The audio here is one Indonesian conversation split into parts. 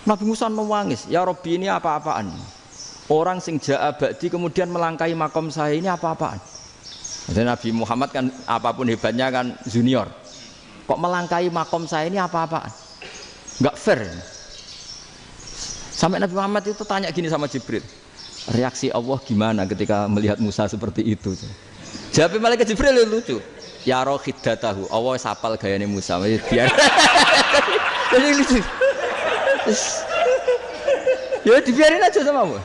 Nabi Musa menangis, ya Robbi ini apa-apaan? Orang sing ja'a ba'di kemudian melangkahi makom saya ini apa-apaan? Jadi Nabi Muhammad kan apapun hebatnya kan junior. Kok melangkahi makom saya ini apa-apaan? Enggak fair. Sampai Nabi Muhammad itu tanya gini sama Jibril, reaksi Allah gimana ketika melihat Musa seperti itu? Jawab malaikat Jibril lucu. Ya roh khiddatahu, Allah sapal gayane Musa. Biar. Jadi lucu. Ya dibiarin aja sama Allah.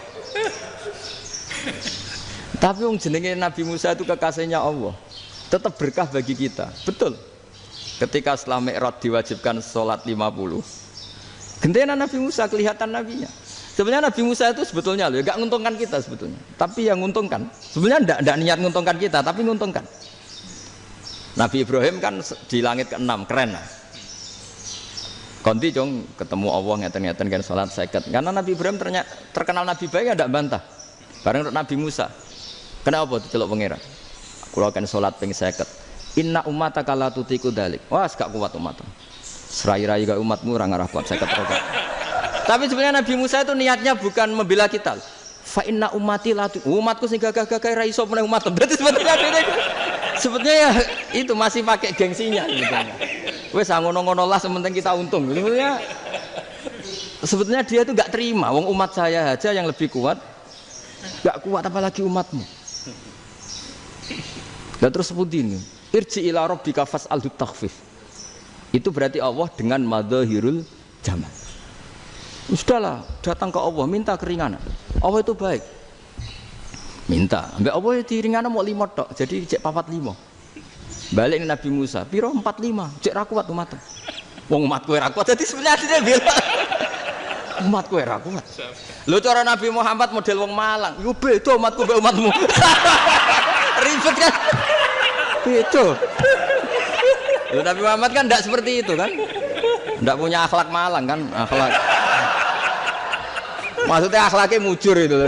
Tapi wong jenenge Nabi Musa itu kekasihnya Allah. Tetap berkah bagi kita. Betul. Ketika setelah Mi'raj diwajibkan sholat 50. Gentena Nabi Musa kelihatan nabinya. Sebenarnya Nabi Musa itu sebetulnya loh, enggak menguntungkan kita sebetulnya. Tapi yang menguntungkan, sebenarnya enggak niat menguntungkan kita, tapi menguntungkan. Nabi Ibrahim kan di langit ke-6, keren lah. Konti jong ketemu Allah ngeten-ngeten kan sholat seket. Karena Nabi Ibrahim terkenal Nabi baik ya enggak bantah. Bareng Nabi Musa. Kenapa diceluk pangeran? Kula kan sholat ping 50. Inna ummataka la tutiku dalik. Wah, gak kuat umatmu. Serai-rai gak umatmu ora ngarah kuat 50 rokaat. Tapi sebenarnya Nabi Musa itu niatnya bukan membela kita. Fa inna ummati la umatku sing gagah-gagah ra iso meneng umat. Berarti sebetulnya ya itu masih pakai gengsinya gitu. Wes ngono-ngono lah sementing kita untung. Sebetulnya dia itu enggak terima wong umat saya aja yang lebih kuat. Enggak kuat apalagi umatmu. Dan terus sebutin irji ila rabbika fas'alhu takhfif. Itu berarti Allah dengan madzahirul jamal. Sudahlah, datang ke Allah minta keringanan. Allah itu baik. Minta, ambek Allah itu ringanan mau 5 tok, jadi cek 45. Balik ke Nabi Musa, piro 45, cek ra kuat umat. Wong umatku ra kuat, jadi sebenarnya dia bilang umatku ra kuat. Lho cara Nabi Muhammad model wong Malang, yo beda umatku mbek umatmu. Ribet kan? Beda. Lho Nabi Muhammad kan enggak seperti itu kan? Enggak punya akhlak Malang kan, akhlak. Maksudnya akhlaknya mujur itu loh,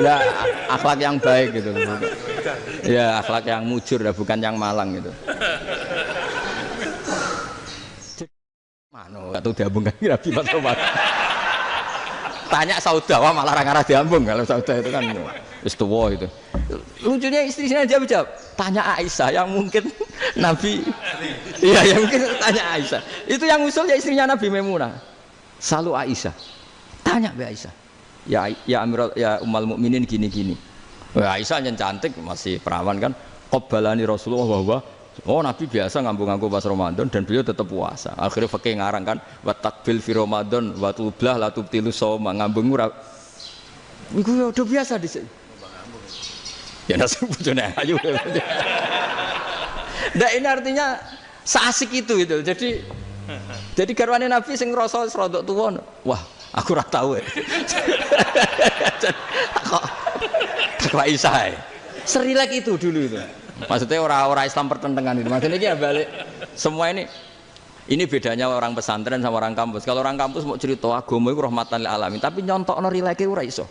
akhlak yang baik gitu. Ya akhlak yang mujur, bukan yang Malang gitu. Mano, atau diambung kan Nabi Muhammad. Tanya Sauda, wah malah orang arah diambung kalau Sauda itu kan istuwa itu. Lucunya istrinya jawab, tanya Aisyah yang mungkin Nabi, iya yang mungkin tanya Aisyah. Itu yang usul ya istrinya Nabi Maimunah. Selalu Aisyah, tanya Mbak Aisyah. Ya Amirul ya Ummul Mukminin gini-gini. Wah, Aisyah yang cantik masih perawan kan. Qabbalani Rasulullah bahwa oh Nabi biasa ngambung-ngambung pas Ramadan dan beliau tetap puasa. Akhirnya fakih ngarang kan wa takbil fi Ramadan wa tublah la tubtilu shauma ngambung ora. Iku ya udah biasa di sini. Ya nasi bojone ayu. Nah ini artinya seasik itu gitu. Jadi garwane Nabi sing ngrasa rodok tuwa. Wah, aku ora tahu. Kok Aisyah. Serilek itu dulu itu. Maksudnya orang-orang Islam pertentangan itu. Maksudnya ini ya balik semua ini bedanya orang pesantren sama orang kampus. Kalau orang kampus mau cerita agama itu rahmatan lil alamin, tapi nyontokno rileke ora iso.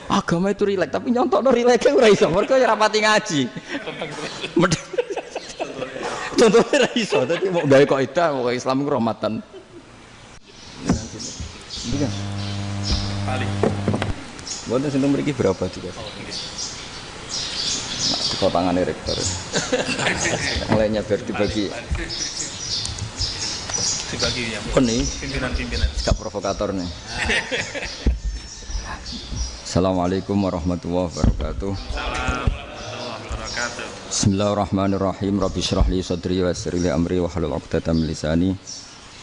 Agama itu rilek, tapi nyontokno rileke ora iso. Mergo ya rapati ngaji. Contohnya ora iso, dadi mau gawe kaidah kok Islam itu rahmatan. Iya. Paling. Boten seneng mriki berapa juga? Potongan rektor. Yang lainnya biar dibagi ya. Ini pimpinan. Sikap provokator nih. Assalamualaikum warahmatullahi wabarakatuh. Bismillahirrahmanirrahim. Rabbi shrah li sadri wa yassir li amri wa hlul 'uqdatam min lisani.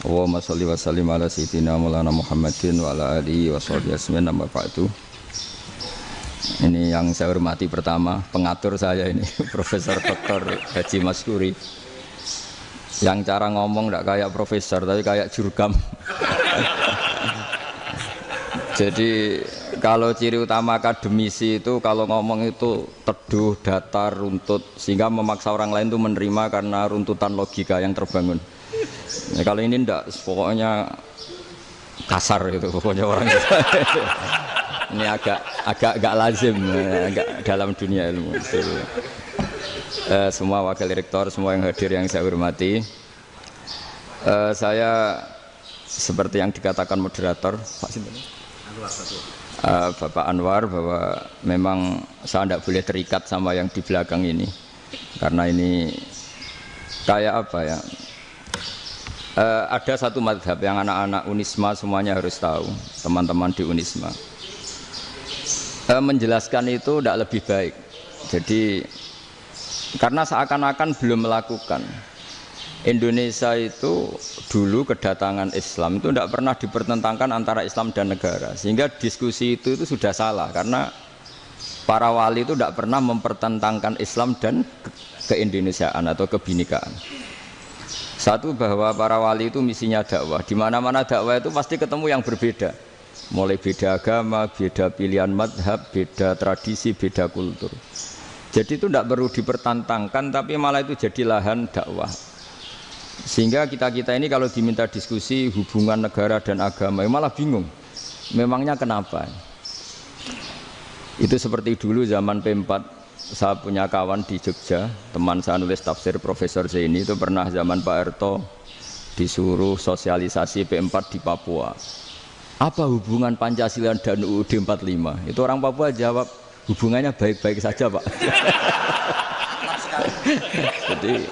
Allahumma shalli wa sallim ala sayyidina Maulana Muhammadin wa ala alihi wa sahbihi ajmain amma ba'du. Ini yang saya hormati pertama, pengatur saya ini Profesor Dr. Haji Maskuri. Yang cara ngomong tidak kayak profesor, tapi kayak jurkam. Jadi kalau ciri utama akademisi itu kalau ngomong itu teduh, datar, runtut, sehingga memaksa orang lain itu menerima karena runtutan logika yang terbangun. Ya, kalau ini tidak, pokoknya kasar gitu, pokoknya orang itu. Ini agak lazim, agak dalam dunia ilmu. Semua wakil rektor, semua yang hadir yang saya hormati, saya seperti yang dikatakan moderator Pak Sinten, Bapak Anwar, bahwa memang saya tidak boleh terikat sama yang di belakang ini karena ini kayak apa ya, ada satu mazhab yang anak-anak Unisma semuanya harus tahu, teman-teman di Unisma menjelaskan itu tidak lebih baik. Jadi karena seakan-akan belum melakukan. Indonesia itu dulu kedatangan Islam itu tidak pernah dipertentangkan antara Islam dan negara, sehingga diskusi itu sudah salah karena para wali itu tidak pernah mempertentangkan Islam dan keindonesiaan atau kebinekaan. Satu, bahwa para wali itu misinya dakwah, di mana-mana dakwah itu pasti ketemu yang berbeda, mulai beda agama, beda pilihan madhab, beda tradisi, beda kultur. Jadi itu tidak perlu dipertentangkan, tapi malah itu jadi lahan dakwah. Sehingga kita-kita ini kalau diminta diskusi hubungan negara dan agama malah bingung, memangnya kenapa? Itu seperti dulu zaman P4, saya punya kawan di Jogja, teman saya nulis tafsir Profesor Zaini, itu pernah zaman Pak Erto disuruh sosialisasi P4 di Papua. Apa hubungan Pancasila dan UUD 45? Itu orang Papua jawab, hubungannya baik-baik saja Pak. Jadi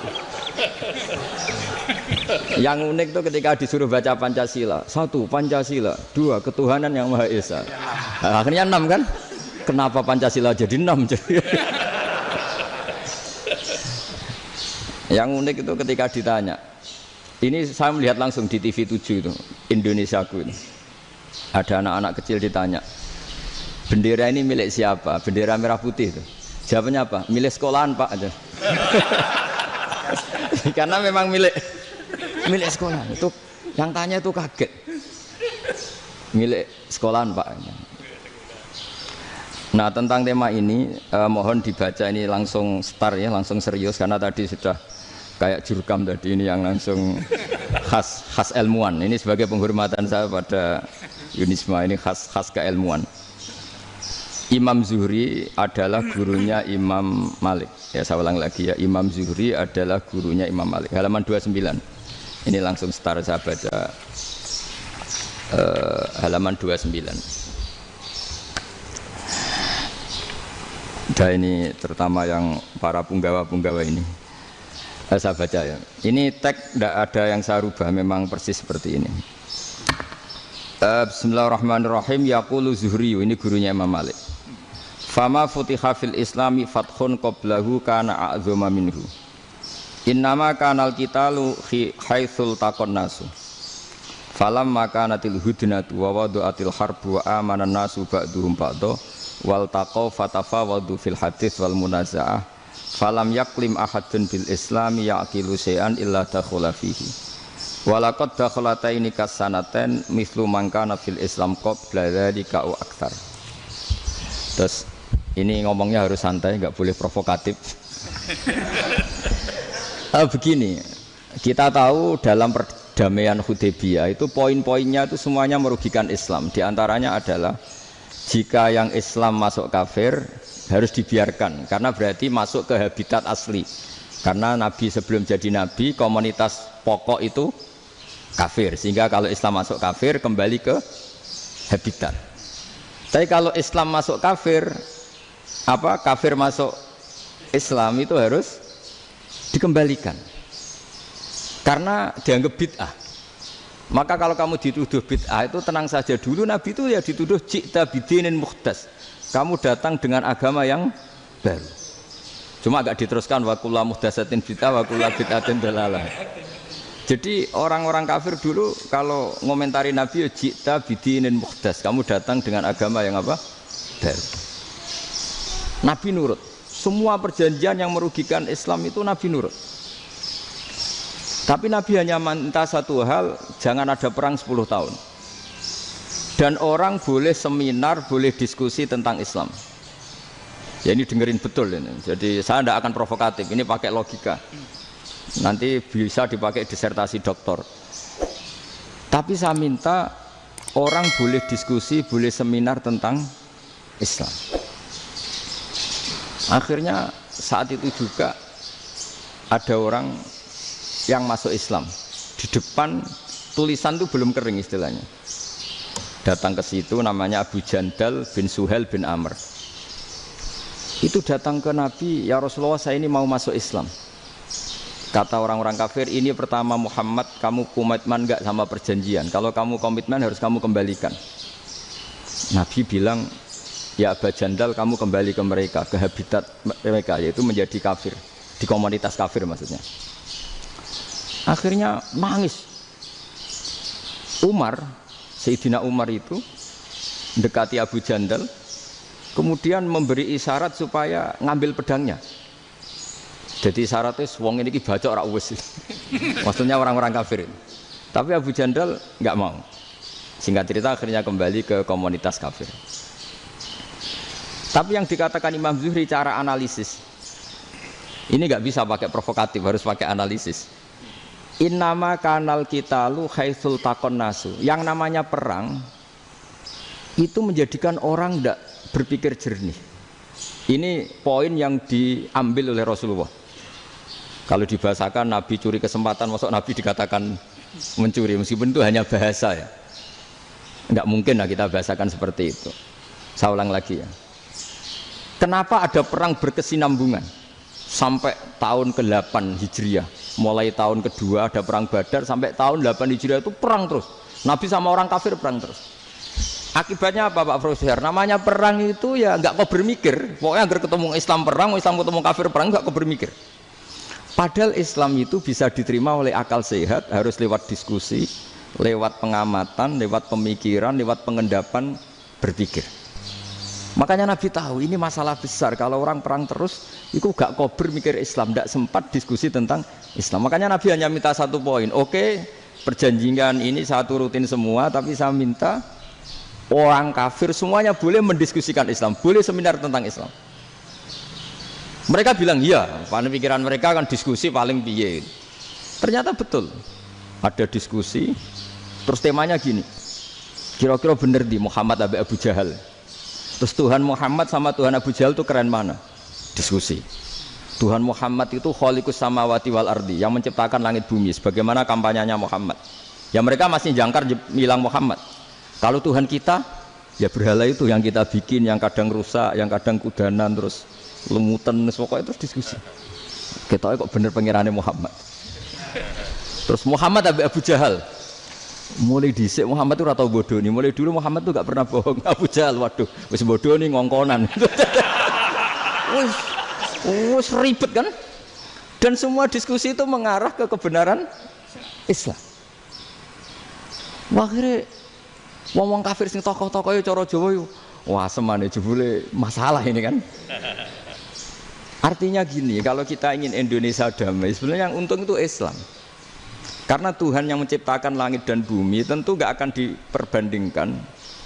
yang unik itu ketika disuruh baca Pancasila, 1 Pancasila, 2 ketuhanan yang Maha Esa. Nah, akhirnya 6 kan? Kenapa Pancasila jadi 6? Yang unik itu ketika ditanya, ini saya melihat langsung di TV 7 itu, Indonesiaku itu. Ada anak-anak kecil ditanya, bendera ini milik siapa? Bendera merah putih itu. Jawabannya apa? Milik sekolahan Pak aja. Karena memang milik sekolah. Itu yang tanya itu kaget. Milik sekolahan Pak. Nah, tentang tema ini mohon dibaca ini langsung start ya, langsung serius karena tadi sudah kayak jurkam tadi, ini yang langsung khas ilmuwan. Ini sebagai penghormatan saya pada Unisma, ini khas keilmuan. Imam Zuhri adalah gurunya Imam Malik. Ya, saya ulang lagi ya, Imam Zuhri adalah gurunya Imam Malik. Halaman 29. Ini langsung start saya baca halaman 29. Dan ini terutama yang para punggawa-punggawa ini. Saya baca ya. Ini teks tidak ada yang saya rubah, memang persis seperti ini. Bismillahirrahmanirrahim. Yaqulu Zuhri, ini gurunya Imam Malik. Fama futiha fil islami fathun qablahu kana a'zama minhu. Innama kanal qitalu haitsul taqon nasu. Falam makanatil hudnatu wa wadu'atil harbu wa amanan nasu ba'duhum ba'du wal taqaw fatafawadu fil hadits wal munaza'ah. Falam yaklim ahadun bil islami yaqilu syai'an illa dakhala fihi. Walaqad dakhalataini kasanaten mithlu man kana fil islam qabla dzalika wa aktsar. Terus ini ngomongnya harus santai, nggak boleh provokatif. Begini, kita tahu dalam perdamaian Hudaybiyah itu poin-poinnya itu semuanya merugikan Islam. Di antaranya adalah jika yang Islam masuk kafir harus dibiarkan, karena berarti masuk ke habitat asli. Karena Nabi sebelum jadi Nabi, komunitas pokok itu kafir, sehingga kalau Islam masuk kafir kembali ke habitat. Tapi kalau Islam masuk kafir, kafir masuk Islam itu harus dikembalikan karena dianggap bid'ah. Maka kalau kamu dituduh bid'ah itu tenang saja dulu, Nabi itu ya dituduh ji'ta bidinin muhdas, kamu datang dengan agama yang baru. Cuma agak diteruskan wa kullu muhdasatin bid'ah wa kullu bid'atin dalalah. Jadi orang-orang kafir dulu kalau ngomentari Nabi ya ji'ta bidinin muhdas, kamu datang dengan agama yang apa? Baru. Nabi nurut. Semua perjanjian yang merugikan Islam itu Nabi nurut. Tapi Nabi hanya minta satu hal, jangan ada perang 10 tahun. Dan orang boleh seminar, boleh diskusi tentang Islam. Ya ini dengerin betul ini. Jadi saya tidak akan provokatif, ini pakai logika. Nanti bisa dipakai disertasi doktor. Tapi saya minta orang boleh diskusi, boleh seminar tentang Islam. Akhirnya saat itu juga ada orang yang masuk Islam di depan tulisan itu belum kering istilahnya. Datang ke situ namanya Abu Jandal bin Suhail bin Amr. Itu datang ke Nabi, ya Rasulullah saya ini mau masuk Islam. Kata orang-orang kafir, ini pertama Muhammad, kamu komitmen enggak sama perjanjian? Kalau kamu komitmen harus kamu kembalikan. Nabi bilang, ya Abu Jandal kamu kembali ke mereka, ke habitat mereka, yaitu menjadi kafir, di komunitas kafir maksudnya. Akhirnya nangis. Umar, Sayyidina Umar itu mendekati Abu Jandal, kemudian memberi isyarat supaya ngambil pedangnya. Jadi isyaratnya wong ini baca ora wis. Maksudnya orang-orang kafir. Tapi Abu Jandal nggak mau. Singkat cerita akhirnya kembali ke komunitas kafir. Tapi yang dikatakan Imam Zuhri cara analisis ini nggak bisa pakai provokatif, harus pakai analisis. Innama kanal qitalu haitsul taqon nasu. Yang namanya perang itu menjadikan orang tidak berpikir jernih. Ini poin yang diambil oleh Rasulullah. Kalau dibahasakan Nabi curi kesempatan, masuk Nabi dikatakan mencuri, meskipun itu hanya bahasa ya. Enggak mungkin lah kita bahasakan seperti itu. Saya ulang lagi ya. Kenapa ada perang berkesinambungan sampai tahun ke-8 Hijriah? Mulai tahun kedua ada perang Badar sampai tahun 8 Hijriah itu perang terus. Nabi sama orang kafir perang terus. Akibatnya apa Pak Profesor? Namanya perang itu ya enggak kau bermikir. Pokoknya agar ketemu Islam perang, Islam ketemu kafir perang enggak kau bermikir. Padahal Islam itu bisa diterima oleh akal sehat, harus lewat diskusi, lewat pengamatan, lewat pemikiran, lewat pengendapan berpikir. Makanya Nabi tahu ini masalah besar. Kalau orang perang terus, itu gak kober mikir Islam, tidak sempat diskusi tentang Islam. Makanya Nabi hanya minta satu poin. Oke, perjanjian ini saya turutin semua, tapi saya minta orang kafir semuanya boleh mendiskusikan Islam, boleh seminar tentang Islam. Mereka bilang iya, pada pikiran mereka kan diskusi paling piye. Ternyata betul, ada diskusi. Terus temanya gini, kira-kira bener di Muhammad Abu Jahal. Terus Tuhan Muhammad sama Tuhan Abu Jahal itu keren mana? Diskusi. Tuhan Muhammad itu khaliqus samawati wal ardi, yang menciptakan langit bumi. Sebagaimana kampanyenya Muhammad. Ya mereka masih jangkar bilang Muhammad. Kalau Tuhan kita, ya berhala itu yang kita bikin, yang kadang rusak, yang kadang kudanan, terus lemutan, pokoknya terus diskusi. Kita kok bener pengirannya Muhammad. Terus Muhammad Abu Jahal. Mulai dhisik Muhammad itu ora tau bodoh nih. Mulai dulu Muhammad itu gak pernah bohong. Abu Jahal, waduh, wis bodoh nih ngongkonan. Wis ribet kan? Dan semua diskusi itu mengarah ke kebenaran Islam. Akhirnya ngomong kafir sing tokoh-tokoh cara Jawa yo. Wah, semane jebule masalah ini kan. Artinya gini, kalau kita ingin Indonesia damai, sebenarnya yang untung itu Islam. Karena Tuhan yang menciptakan langit dan bumi tentu gak akan diperbandingkan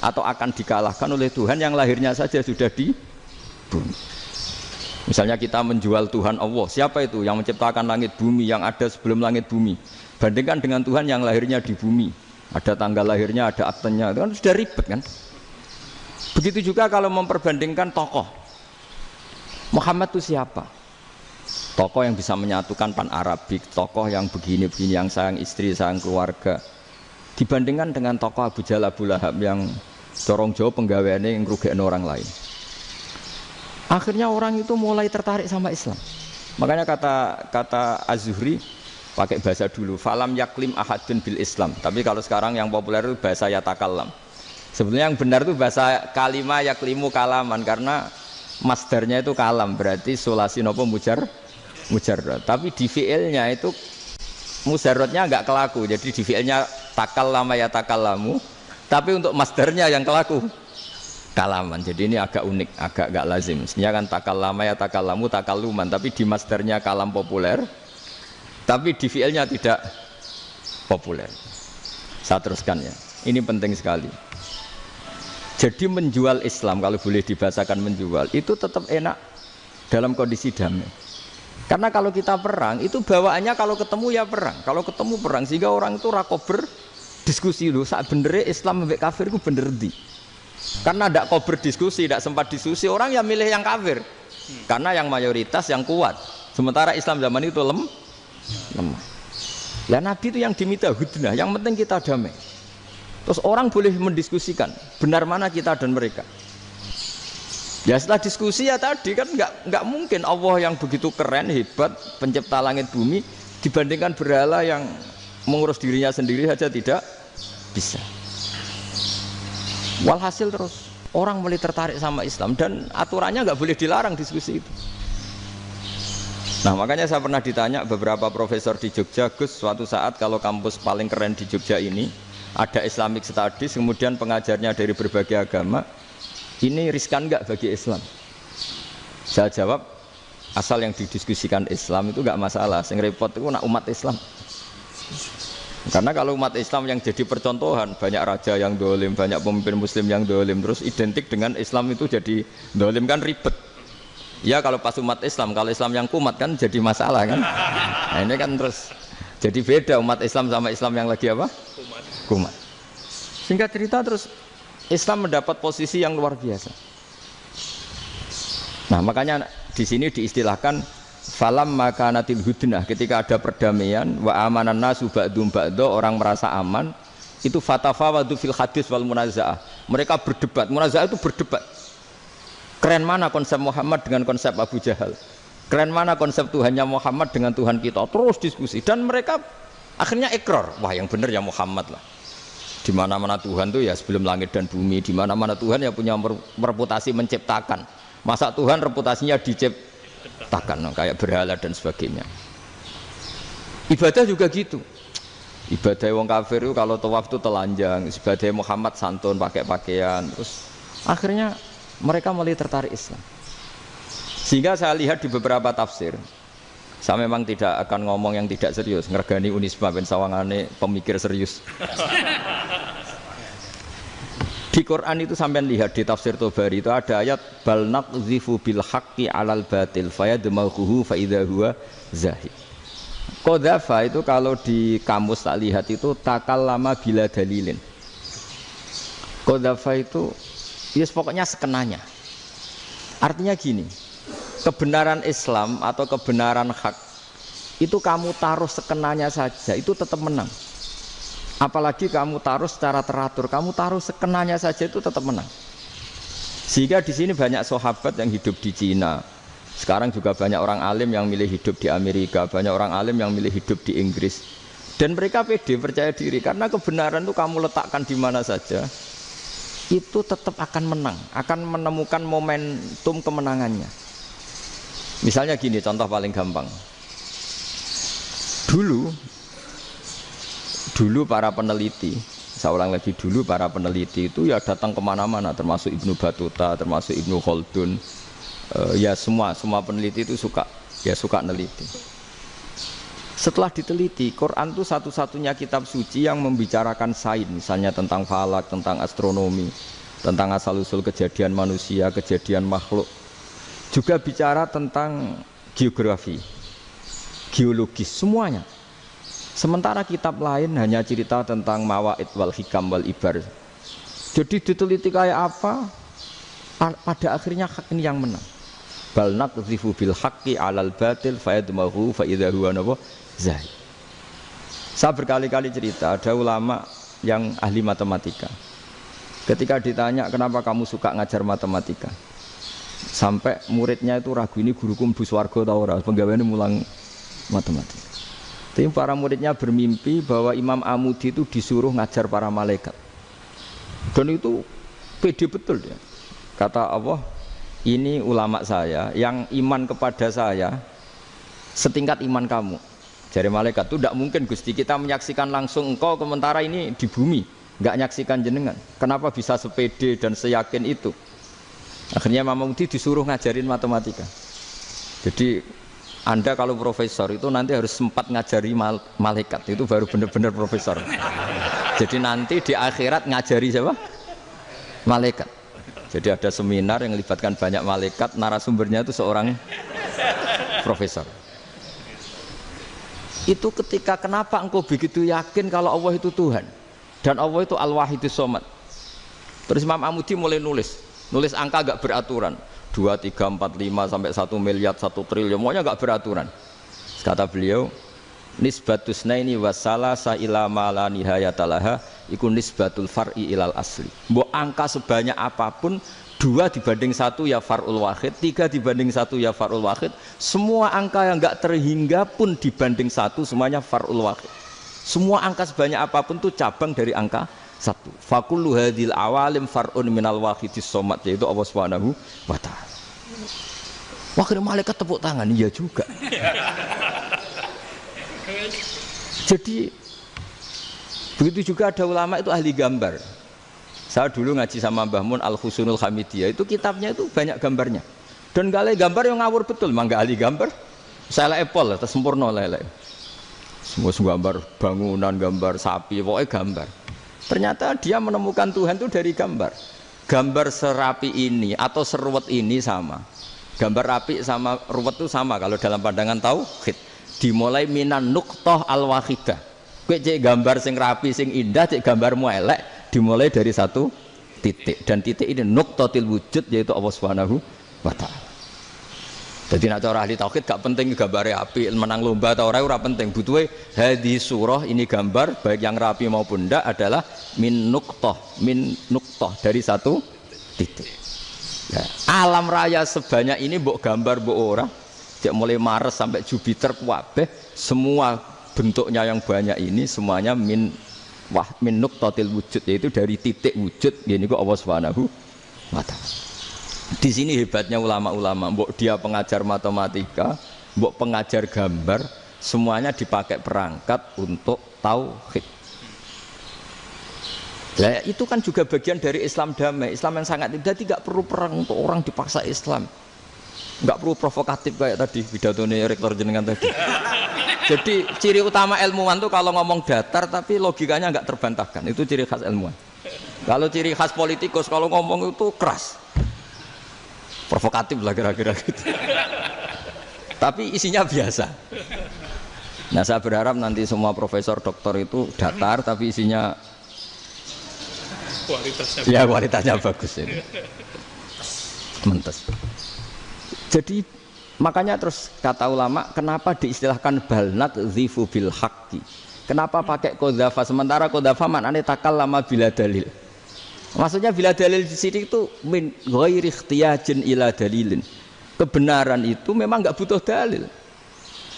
atau akan dikalahkan oleh Tuhan yang lahirnya saja sudah di bumi. Misalnya kita menjual Tuhan Allah, siapa itu yang menciptakan langit bumi, yang ada sebelum langit bumi? Bandingkan dengan Tuhan yang lahirnya di bumi, ada tanggal lahirnya, ada aktenya, itu kan sudah ribet kan? Begitu juga kalau memperbandingkan tokoh. Muhammad itu siapa? Tokoh yang bisa menyatukan pan-Arabik, tokoh yang begini-begini, yang sayang istri, sayang keluarga. Dibandingkan dengan tokoh Abu Jahal, Abu Lahab yang corong jauh penggaweannya yang ngerugikan orang lain. Akhirnya orang itu mulai tertarik sama Islam. Makanya kata Az-Zuhri pakai bahasa dulu, falam yaklim ahadun bil Islam. Tapi kalau sekarang yang populer itu bahasa yatakallam. Sebenarnya yang benar itu bahasa kalimah yaklimu kalaman, karena masdarnya itu kalam, berarti sulasi nopo mujarrad. Tapi di fiilnya itu mujarradnya enggak kelaku. Jadi di fiilnya takallama ya takallamu, tapi untuk masdarnya yang kelaku kalaman. Jadi ini agak unik, agak enggak lazim. Sebenarnya kan takallama ya takallamu takalluman, tapi di masdarnya kalam populer, tapi di fiilnya tidak populer. Saya teruskan ya. Ini penting sekali. Jadi menjual Islam, kalau boleh dibahasakan menjual, itu tetap enak dalam kondisi damai. Karena kalau kita perang, itu bawaannya kalau ketemu ya perang. Kalau ketemu perang, sehingga orang itu rakober diskusi dulu. Saat benernya Islam sampai kafir itu bener di. Karena tidak kober diskusi, tidak sempat diskusi, orang yang milih yang kafir. Karena yang mayoritas yang kuat. Sementara Islam zaman itu lemah. Lah Nabi itu yang diminta hudnah, yang penting kita damai. Terus orang boleh mendiskusikan benar mana kita dan mereka. Ya setelah diskusi ya tadi kan nggak mungkin Allah yang begitu keren hebat pencipta langit bumi dibandingkan berhala yang mengurus dirinya sendiri saja tidak bisa. Walhasil terus orang mulai tertarik sama Islam dan aturannya nggak boleh dilarang diskusi itu. Nah makanya saya pernah ditanya beberapa profesor di Jogja, Gus suatu saat kalau kampus paling keren di Jogja ini ada Islamic Studies kemudian pengajarnya dari berbagai agama, ini riskan nggak bagi Islam? Saya jawab asal yang didiskusikan Islam itu nggak masalah, yang repot itu nak umat Islam. Karena kalau umat Islam yang jadi percontohan, banyak raja yang dolim, banyak pemimpin muslim yang dolim, terus identik dengan Islam itu jadi dolim kan ribet. Ya kalau pas umat Islam, kalau Islam yang kumat kan jadi masalah kan. Nah ini kan terus jadi beda umat Islam sama Islam yang lagi apa? Kumat. Singkat cerita terus Islam mendapat posisi yang luar biasa. Nah makanya di sini diistilahkan falam makanatil hudnah, ketika ada perdamaian wa amanan nasu ba'dum ba'do, orang merasa aman, itu fatafawadu fil hadis wal munazaah. Mereka berdebat, munazaah itu berdebat. Keren mana konsep Muhammad dengan konsep Abu Jahal? Keren mana konsep Tuhannya Muhammad dengan Tuhan kita? Terus diskusi dan mereka akhirnya ikrar, wah yang benar ya Muhammad lah. Di mana-mana Tuhan tuh ya sebelum langit dan bumi, di mana-mana Tuhan ya punya reputasi menciptakan. Masa Tuhan reputasinya diciptakan kayak berhala dan sebagainya. Ibadah juga gitu. Ibadah wong kafir itu kalau tawaf itu telanjang, ibadah Muhammad santun pakai pakaian. Terus akhirnya mereka mulai tertarik Islam. Sehingga saya lihat di beberapa tafsir, saya memang tidak akan ngomong yang tidak serius, ngergani Unisba ben sawangane pemikir serius. Di Quran itu sampean lihat di tafsir Tobari itu ada ayat bal naqzifu bil haqqi 'alal batil fayadmaghuhu fa idza huwa zahid. Qadzafa itu kalau di kamus tak lihat itu takallama bila dalilin. Qadzafa itu ya pokoknya sekenanya. Artinya gini, kebenaran Islam atau kebenaran hak itu kamu taruh sekenanya saja itu tetap menang. Apalagi kamu taruh secara teratur, kamu taruh sekenanya saja itu tetap menang. Sehingga di sini banyak sahabat yang hidup di Cina. Sekarang juga banyak orang alim yang milih hidup di Amerika, banyak orang alim yang milih hidup di Inggris. Dan mereka pede, percaya diri karena kebenaran itu kamu letakkan di mana saja, itu tetap akan menang, akan menemukan momentum kemenangannya. Misalnya gini, contoh paling gampang. Dulu para peneliti, saya ulang lagi, dulu para peneliti itu ya datang kemana-mana, termasuk Ibnu Battuta, termasuk Ibnu Khaldun, ya semua peneliti itu suka neliti. Setelah diteliti, Quran itu satu-satunya kitab suci yang membicarakan sains, misalnya tentang falak, tentang astronomi, tentang asal-usul kejadian manusia, kejadian makhluk. Juga bicara tentang geografi, geologis, semuanya. Sementara kitab lain hanya cerita tentang mawaid wal hikam wal ibar. Jadi diteliti kayak apa, pada akhirnya hak ini yang menang. Bal naqdhifu bil haqqi 'alal batil fayadmaghu fa idza huwa zahid. Saya berkali-kali cerita, ada ulama yang ahli matematika. Ketika ditanya kenapa kamu suka ngajar matematika, sampai muridnya itu ragu, ini guruku mlebu swarga ta ora, penggaweane mulang matematika. Tapi para muridnya bermimpi bahwa Imam Amudi itu disuruh ngajar para malaikat. Dan itu pede betul dia. Kata Allah, ini ulama saya yang iman kepada saya setingkat iman kamu. Jadi malaikat itu tidak mungkin Gusti kita menyaksikan langsung engkau, sementara ini di bumi nggak nyaksikan jenengan. Kenapa bisa sepede dan seyakin itu? Akhirnya Imam Amudi disuruh ngajarin matematika. Jadi Anda kalau profesor itu nanti harus sempat ngajari malaikat, itu baru benar-benar profesor. Jadi nanti di akhirat ngajari siapa? Malaikat. Jadi ada seminar yang melibatkan banyak malaikat, narasumbernya itu seorang profesor. Itu ketika kenapa engkau begitu yakin kalau Allah itu Tuhan dan Allah itu Al-Wahidus Shomad. Terus Imam Amudi mulai nulis angka gak beraturan. 2, 3, 4, 5 sampai 1 miliar, 1 triliun, semuanya enggak beraturan. Kata beliau, nisbatus naini wasalasa ila ma la nihayatalaha iku nisbatul far'i ilal asli. Mbok angka sebanyak apapun, 2 dibanding 1 ya far'ul wahid, 3 dibanding 1 ya far'ul wahid, semua angka yang enggak terhingga pun dibanding 1 semuanya far'ul wahid. Semua angka sebanyak apapun itu cabang dari angka 1. Fakullu hadil awalim far'un minal wahidis somad, yaitu Allah Subhanahu wa ta'ala. Wakil malaikat tepuk tangan, iya juga. Jadi begitu juga ada ulama itu ahli gambar. Saya dulu ngaji sama Mbah Mun Al-Husunul Hamidiyah, itu kitabnya itu banyak gambarnya. Dan gale gambar yang ngawur betul, mangga ahli gambar. Saya epol, terus sempurna lele. Semua gambar bangunan, gambar sapi, pokoknya gambar. Ternyata dia menemukan Tuhan itu dari gambar. Gambar serapi ini atau seruwet ini sama. Gambar rapi sama ruwet itu sama kalau dalam pandangan tauhid. Dimulai minan nuqtah al-wahidah. Kowe cek gambar sing rapi, sing indah, cek gambarmu elek, dimulai dari 1 titik. Dan titik ini nuqtatil wujud, yaitu Allah Subhanahu wa ta'ala. Jadi nak cara ahli tauhid gak penting gambare api, menang lomba atau ora penting. Butuhe hadis surah ini gambar baik yang rapi maupun ndak adalah min nuqtah dari 1 titik. Ya, alam raya sebanyak ini mbok gambar mbok ora, cek mulai Mars sampai Jupiter kabeh semua bentuknya yang banyak ini semuanya min nuqtatil wujud, yaitu dari titik wujud. Ini kok Allah Subhanahu wa ta'ala. Di sini hebatnya ulama-ulama, mbok dia pengajar matematika, mbok pengajar gambar, semuanya dipakai perangkat untuk tauhid. Nah, itu kan juga bagian dari Islam damai, Islam yang sangat tidak perlu perang untuk orang dipaksa Islam, nggak perlu provokatif kayak tadi pidatonya rektor jenengan tadi. Jadi ciri utama ilmuwan tuh kalau ngomong datar tapi logikanya nggak terbantahkan, itu ciri khas ilmuwan. Kalau ciri khas politikus kalau ngomong itu keras, provokatif lah kira-kira gitu. Tapi isinya biasa. Nah saya berharap nanti semua profesor doktor itu datar tapi isinya kualitasnya bagus ini. Mentes. Jadi makanya terus kata ulama, kenapa diistilahkan balnat zifu bil haqqi? Kenapa pakai qadzafa sementara qadzafa maknane takallama bila dalil? Maksudnya bila dalil di sini itu min ghairi ikhtiyajin ila dalilin. Kebenaran itu memang enggak butuh dalil.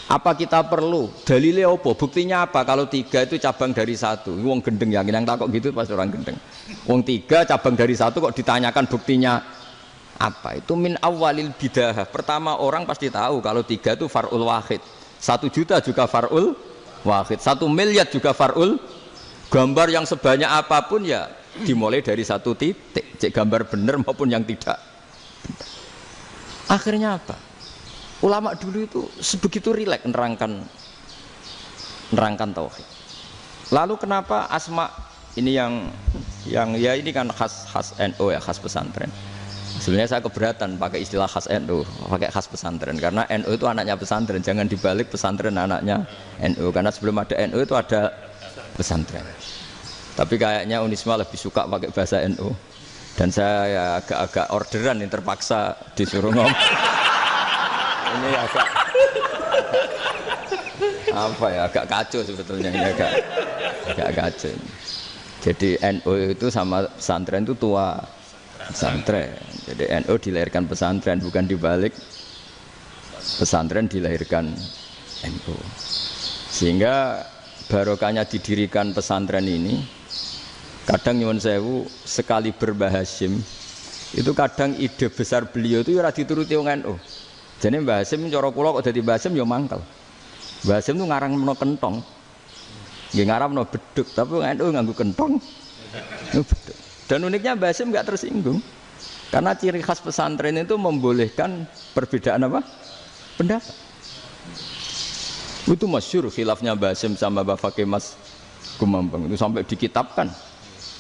Apa kita perlu dalilnya apa? Buktinya apa? Kalau 3 itu cabang dari 1. Wong gendeng yang takok gitu pas orang gendeng. Wong 3 cabang dari 1 kok ditanyakan buktinya apa? Itu min awalil bidah. Pertama orang pasti tahu kalau 3 itu far'ul wahid. 1 juta juga far'ul wahid. 1 miliar juga far'ul. Gambar yang sebanyak apapun ya dimulai dari 1 titik. Cek gambar benar maupun yang tidak. Akhirnya apa? Ulama dulu itu sebegitu rileks nerangkan tauhid. Lalu kenapa asma ini yang ya ini kan khas NU ya, khas pesantren. Sebenarnya saya keberatan pakai istilah khas NU, pakai khas pesantren karena NU itu anaknya pesantren, jangan dibalik pesantren anaknya NU karena sebelum ada NU itu ada pesantren. Tapi kayaknya Unisma lebih suka pakai bahasa NU dan saya ya agak-agak orderan yang terpaksa disuruh ngomong. Ini agak apa ya, agak kacau sebetulnya ini agak kacau. Jadi NU itu sama pesantren itu tua pesantren. Jadi NU dilahirkan pesantren, bukan dibalik pesantren dilahirkan NU. Sehingga barokahnya didirikan pesantren ini. Kadang nyuwun sewu sekali Mbah Hasyim itu kadang ide besar beliau itu ora dituruti wong NU. Jadi Mbah Hasyim cara kula kok dadi Mbah Hasyim ya mangkel. Mbah Hasyim itu ngarangno kentong. Nggih ngaramno beduk, tapi NU nganggo kentong. Beduk. Dan uniknya Mbah Hasyim enggak tersinggung. Karena ciri khas pesantren itu membolehkan perbedaan apa? Pendapat. Itu masyhur khilafnya Mbah Hasyim sama Mbah Fakih Mas Gumambang itu sampai dikitabkan.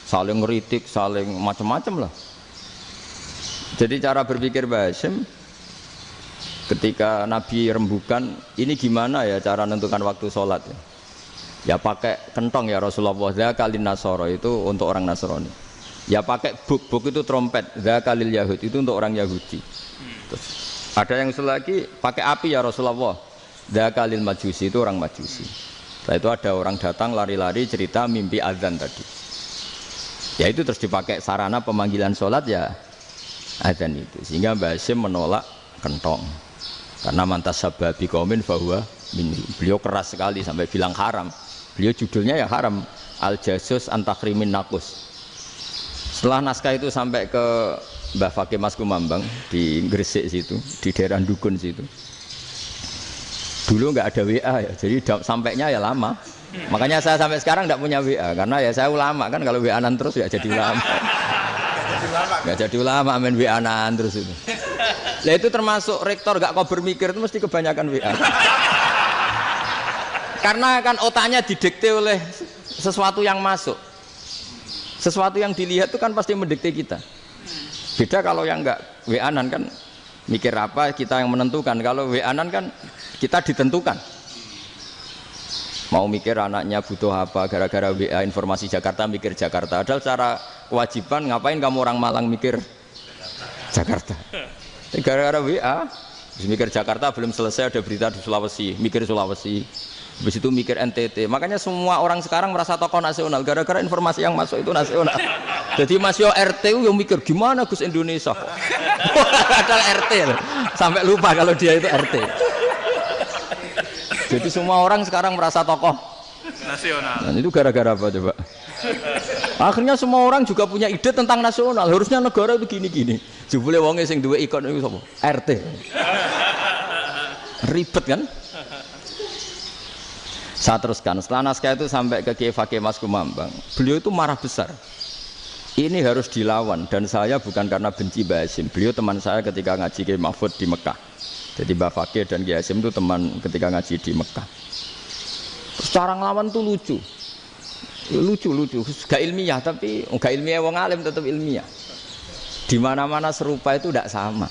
Saling ngeritik, saling macam-macam lah. Jadi cara berpikir Mbah Hasyim ketika Nabi rembukan, ini gimana ya cara menentukan waktu sholat ya? Ya pakai kentong ya Rasulullah, zakalin nasoro itu untuk orang Nasrani. Ya pakai buk itu trompet, zakalil Yahud itu untuk orang Yahudi. Terus ada yang usul lagi pakai api ya Rasulullah. Dzakalil majusi itu orang majusi. Setelah itu ada orang datang lari-lari cerita mimpi azan tadi. Ya itu terus dipakai sarana pemanggilan sholat ya azan itu. Sehingga Mbah Hasyim menolak kentong. Karena mantas sababi qaumin fahuwa minhu. Beliau keras sekali sampai bilang haram. Beliau judulnya ya haram. Al-Jasus Antakrimin Nakus. Setelah naskah itu sampai ke Mbah Fakih Mas Kumambang di Gresik situ, di daerah Dukun situ. Dulu nggak ada WA ya, jadi sampainya ya lama. Makanya saya sampai sekarang nggak punya WA, karena ya saya ulama kan, kalau WA-an terus ya jadi ulama. Nggak jadi ulama, main WA-an terus itu. Nah itu termasuk rektor nggak kau bermikir itu mesti kebanyakan WA. Karena kan otaknya didikte oleh sesuatu yang masuk. Sesuatu yang dilihat itu kan pasti mendikte kita. Beda kalau yang enggak WA-an kan mikir apa kita yang menentukan. Kalau WA-an kan kita ditentukan. Mau mikir anaknya butuh apa gara-gara WA informasi Jakarta mikir Jakarta. Padahal secara kewajiban ngapain kamu orang Malang mikir Jakarta. Gara-gara WA mikir Jakarta belum selesai ada berita di Sulawesi, mikir Sulawesi. Habis itu mikir NTT. Makanya semua orang sekarang merasa tokoh nasional gara-gara informasi yang masuk itu nasional. Jadi Mas Yo RT yang mikir gimana Gus Indonesia. Padahal RT loh. Sampai lupa kalau dia itu RT. Jadi semua orang sekarang merasa tokoh nasional. Dan itu gara-gara apa coba? Akhirnya semua orang juga punya ide tentang nasional. Harusnya negara itu gini-gini. Jebule wonge sing duwe ikon itu sapa? RT. Ribet kan? Saya teruskan, setelah naskah itu sampai ke Kiai Fakih Mas Kumambang, beliau itu marah besar. Ini harus dilawan, dan saya bukan karena benci Mbah Hasyim. Beliau teman saya ketika ngaji Kiai Mahfud di Mekah. Jadi Mbah Fakih dan Kiai Hasyim itu teman ketika ngaji di Mekah. Terus cara ngelawan tuh lucu. Lucu, gak ilmiah, tapi gak ilmiah wong alim tetap ilmiah. Di mana-mana serupa itu tidak sama.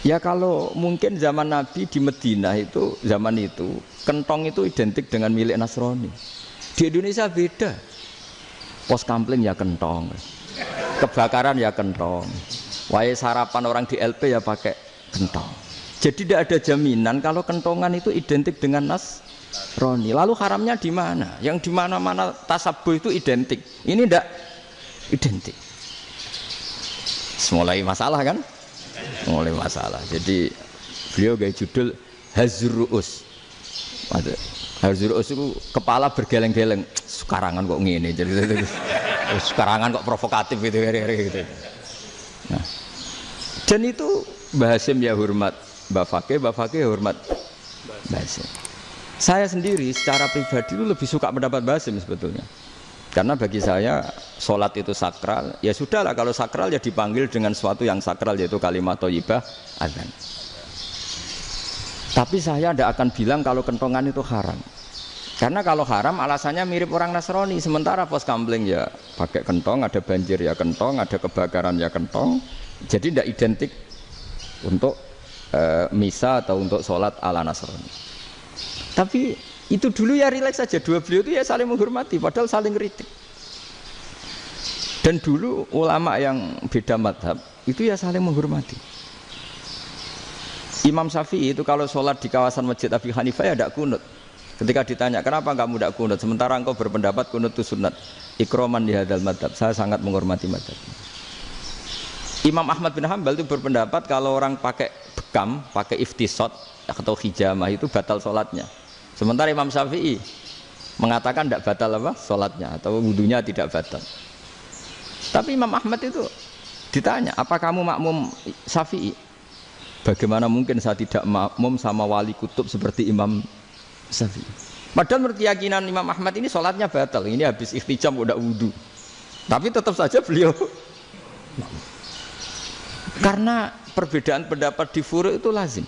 Ya kalau mungkin zaman Nabi di Medina itu, zaman itu kentong itu identik dengan milik Nasrani. Di Indonesia beda. Pos kampling ya kentong, kebakaran ya kentong, wae sarapan orang di LP ya pakai kentong. Jadi tidak ada jaminan kalau kentongan itu identik dengan Nasrani. Lalu haramnya di mana? Yang di mana-mana tasabuh itu identik. Ini tidak identik. Mulai masalah kan? Mulai masalah. Jadi beliau gaya judul Hazruus. Hazruus itu kepala bergeleng-geleng. Sekarangan kok ngene. Jadi sekarangan kok provokatif gitu. Nah. Dan itu Mbah Hasyim ya hormat Mbah Fakih hormat Mbah Hasyim. Saya sendiri secara pribadi itu lebih suka pendapat Mbah Hasyim sebetulnya. Karena bagi saya sholat itu sakral, ya sudahlah kalau sakral ya dipanggil dengan sesuatu yang sakral yaitu kalimat thayyibah azan. Tapi saya tidak akan bilang kalau kentongan itu haram. Karena kalau haram alasannya mirip orang Nasrani. Sementara pos kampling ya pakai kentong, ada banjir ya kentong, ada kebakaran ya kentong. Jadi tidak identik untuk misa atau untuk sholat ala Nasrani. Tapi itu dulu ya rileks saja, dua beliau itu ya saling menghormati, padahal saling kritik. Dan dulu ulama yang beda madhab itu ya saling menghormati. Imam Syafi'i itu kalau sholat di kawasan Masjid Abi Hanifah ya tidak kunut. Ketika ditanya kenapa kamu tidak kunut, sementara engkau berpendapat kunut itu sunat. Ikroman di hadal madhab, saya sangat menghormati madhab. Imam Ahmad bin Hanbal itu berpendapat kalau orang pakai bekam, pakai iftisot atau hijamah itu batal sholatnya. Sementara Imam Syafi'i mengatakan tidak batal apa sholatnya atau wudunya tidak batal. Tapi Imam Ahmad itu ditanya, apa kamu makmum Syafi'i? Bagaimana mungkin saya tidak makmum sama wali kutub seperti Imam Syafi'i? Padahal menurut keyakinan Imam Ahmad ini sholatnya batal. Ini habis ikhtijam udah wudu. Tapi tetap saja beliau karena perbedaan pendapat di furu' itu lazim.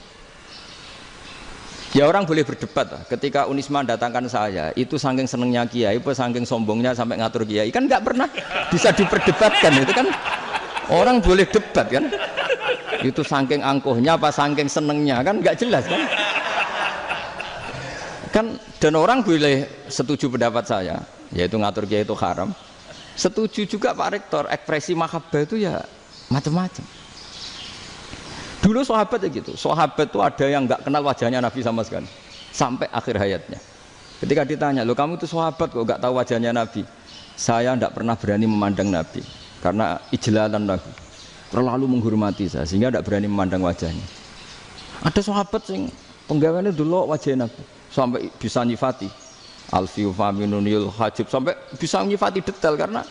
Ya orang boleh berdebat lah. Ketika Unisma datangkan saya, itu saking senengnya kiai, saking sombongnya sampai ngatur kiai, kan nggak pernah bisa diperdebatkan. Itu kan orang boleh debat kan? Itu saking angkuhnya apa saking senengnya kan nggak jelas kan? Kan dan orang boleh setuju pendapat saya, yaitu ngatur kiai itu haram. Setuju juga Pak Rektor, ekspresi mahabbah itu ya macam-macam. Dulu sahabat ya gitu. Sahabat itu ada yang nggak kenal wajahnya Nabi sama sekali sampai akhir hayatnya. Ketika ditanya, "Loh kamu itu sahabat kok nggak tahu wajahnya Nabi?" "Saya tidak pernah berani memandang Nabi karena ijlalan Nabi. Terlalu menghormati saya sehingga tidak berani memandang wajahnya." Ada sahabat yang penggaweannya dulu wajah Nabi sampai bisa nyifati alfiu faminunil hajib, sampai bisa nyifati detail karena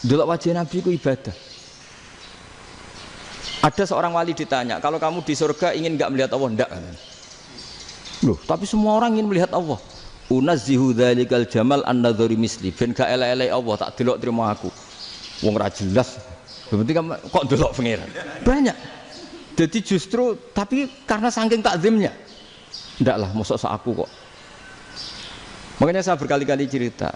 dulu wajah Nabi itu ibadah. Ada seorang wali ditanya, "Kalau kamu di surga ingin nggak melihat Allah?" "Enggak." Loh, tapi semua orang ingin melihat Allah. "Unazzihu dzalikal jamal an-nadhari misli." Ben gak elek-elek Allah tak delok terima aku. Wong ra jelas. Berarti kok delok pangeran. Banyak. Jadi justru tapi karena saking takzimnya. Ndaklah mosok sak aku kok. Makanya saya berkali-kali cerita,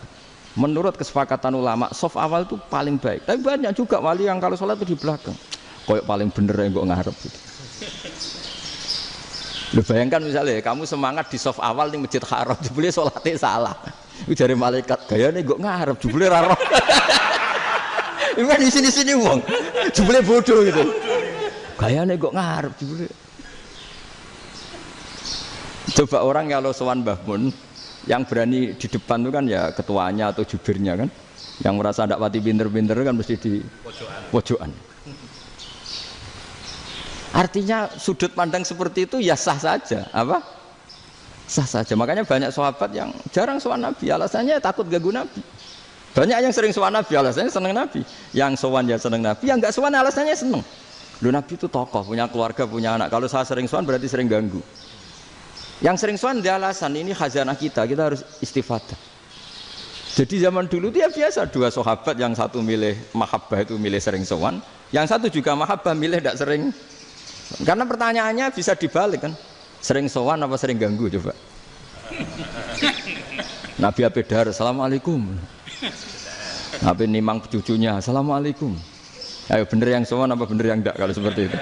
menurut kesepakatan ulama, soft awal itu paling baik. Tapi banyak juga wali yang kalau sholat itu di belakang. Koyok paling bener yang kok ngarep gitu. Lu bayangkan misalnya kamu semangat di soft awal di Masjid Haram, jebule sholatnya salah. Itu dari malaikat, gayane kok ngarep, jebule ra roh. Itu kan di sini-sini wong. Jebule bodoh gitu. Gayane kok ngarep jebule. Coba orang kalau sowan Mbah Mun yang berani di depan itu kan ya ketuanya atau jubirnya kan. Yang merasa ndak pati pinter-pinter kan mesti di pojokan. Artinya sudut pandang seperti itu ya sah saja, apa? Sah saja. Makanya banyak sahabat yang jarang sowan Nabi, alasannya takut ganggu Nabi. Banyak yang sering sowan Nabi, alasannya seneng Nabi. Yang sowan ya seneng Nabi, yang enggak sowan alasannya seneng. Loh, Nabi itu tokoh, punya keluarga, punya anak. Kalau saya sering sowan berarti sering ganggu. Yang sering sowan dia alasan ini khazanah kita harus istifadah. Jadi zaman dulu dia biasa dua sahabat, yang satu milih mahabbah itu milih sering sowan, yang satu juga mahabbah milih tidak sering. Karena pertanyaannya bisa dibalik kan, sering sowan apa sering ganggu coba. Nabi Abedar, "Assalamualaikum." Nabi nimang cucunya, "Assalamualaikum." Ayo bener yang sowan apa bener yang enggak kalau seperti itu.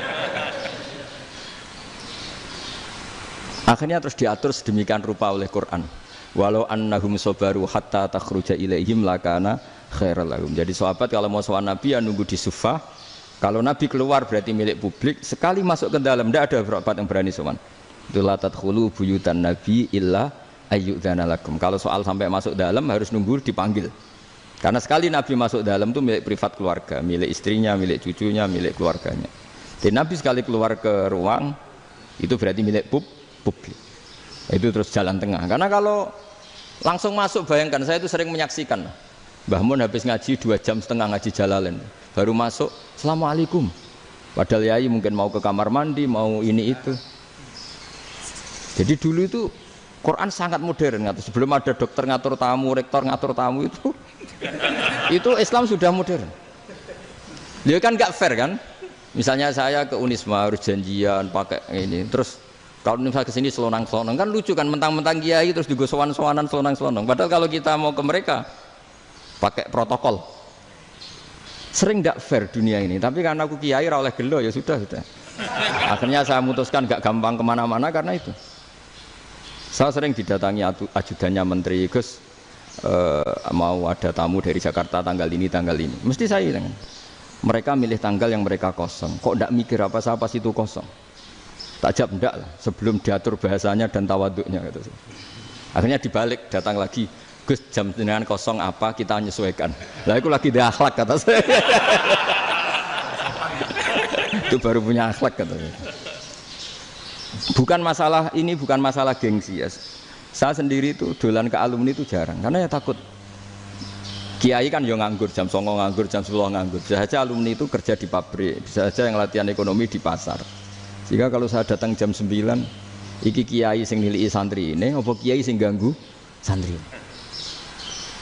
Akhirnya terus diatur sedemikian rupa oleh Quran. Walau annahum sabaru hatta takhruja ilaihim lakana khairal lahum. Jadi sahabat kalau mau sowan Nabi ya nunggu di Sufah. Kalau Nabi keluar berarti milik publik. Sekali masuk ke dalam tidak ada sahabat yang berani sowan. La tadkhulu buyutan Nabi illa ayyudzana lakum. Kalau soal sampai masuk dalam harus nunggu dipanggil. Karena sekali Nabi masuk dalam itu milik privat keluarga, milik istrinya, milik cucunya, milik keluarganya. Dan Nabi sekali keluar ke ruang itu berarti milik publik. Itu terus jalan tengah. Karena kalau langsung masuk, bayangkan saya itu sering menyaksikan. Mbah Mun habis ngaji 2,5 jam ngaji Jalalain, baru masuk, "Assalamualaikum." Padahal yai mungkin mau ke kamar mandi, mau ini itu. Jadi dulu itu Quran sangat modern. Sebelum ada dokter ngatur tamu, rektor ngatur tamu itu Islam sudah modern. Dia kan nggak fair kan? Misalnya saya ke Unisma harus janjian pakai ini, terus kalau misalnya kesini selonang-selonang kan lucu kan, mentang-mentang kiai terus juga sowan-sowanan selonang-selonang. Padahal kalau kita mau ke mereka pakai protokol. Sering tidak fair dunia ini, tapi karena aku kiai ra oleh gelo ya sudah. Akhirnya saya memutuskan gak gampang kemana-mana karena itu. Saya sering didatangi ajudannya menteri, "Gus, mau ada tamu dari Jakarta tanggal ini, mesti saya bilang, mereka milih tanggal yang mereka kosong, kok tidak mikir apa itu kosong. Tak jawab enggak lah, sebelum diatur bahasanya dan tawaduknya gitu. Akhirnya dibalik, datang lagi, "Gus, jam dengan kosong apa kita menyesuaikan." Lah itu lagi dia akhlak kata saya. Itu baru punya akhlak kata saya. Bukan masalah gengsi ya. Saya sendiri itu dolan ke alumni itu jarang karena ya takut. Kiai kan yo nganggur, jam 09.00 nganggur, jam 10 nganggur. Bisa saja alumni itu kerja di pabrik, bisa saja yang latihan ekonomi di pasar. Sehingga kalau saya datang jam 9, iki kiai sing nilai santri ini, apa kiai sing ganggu santri.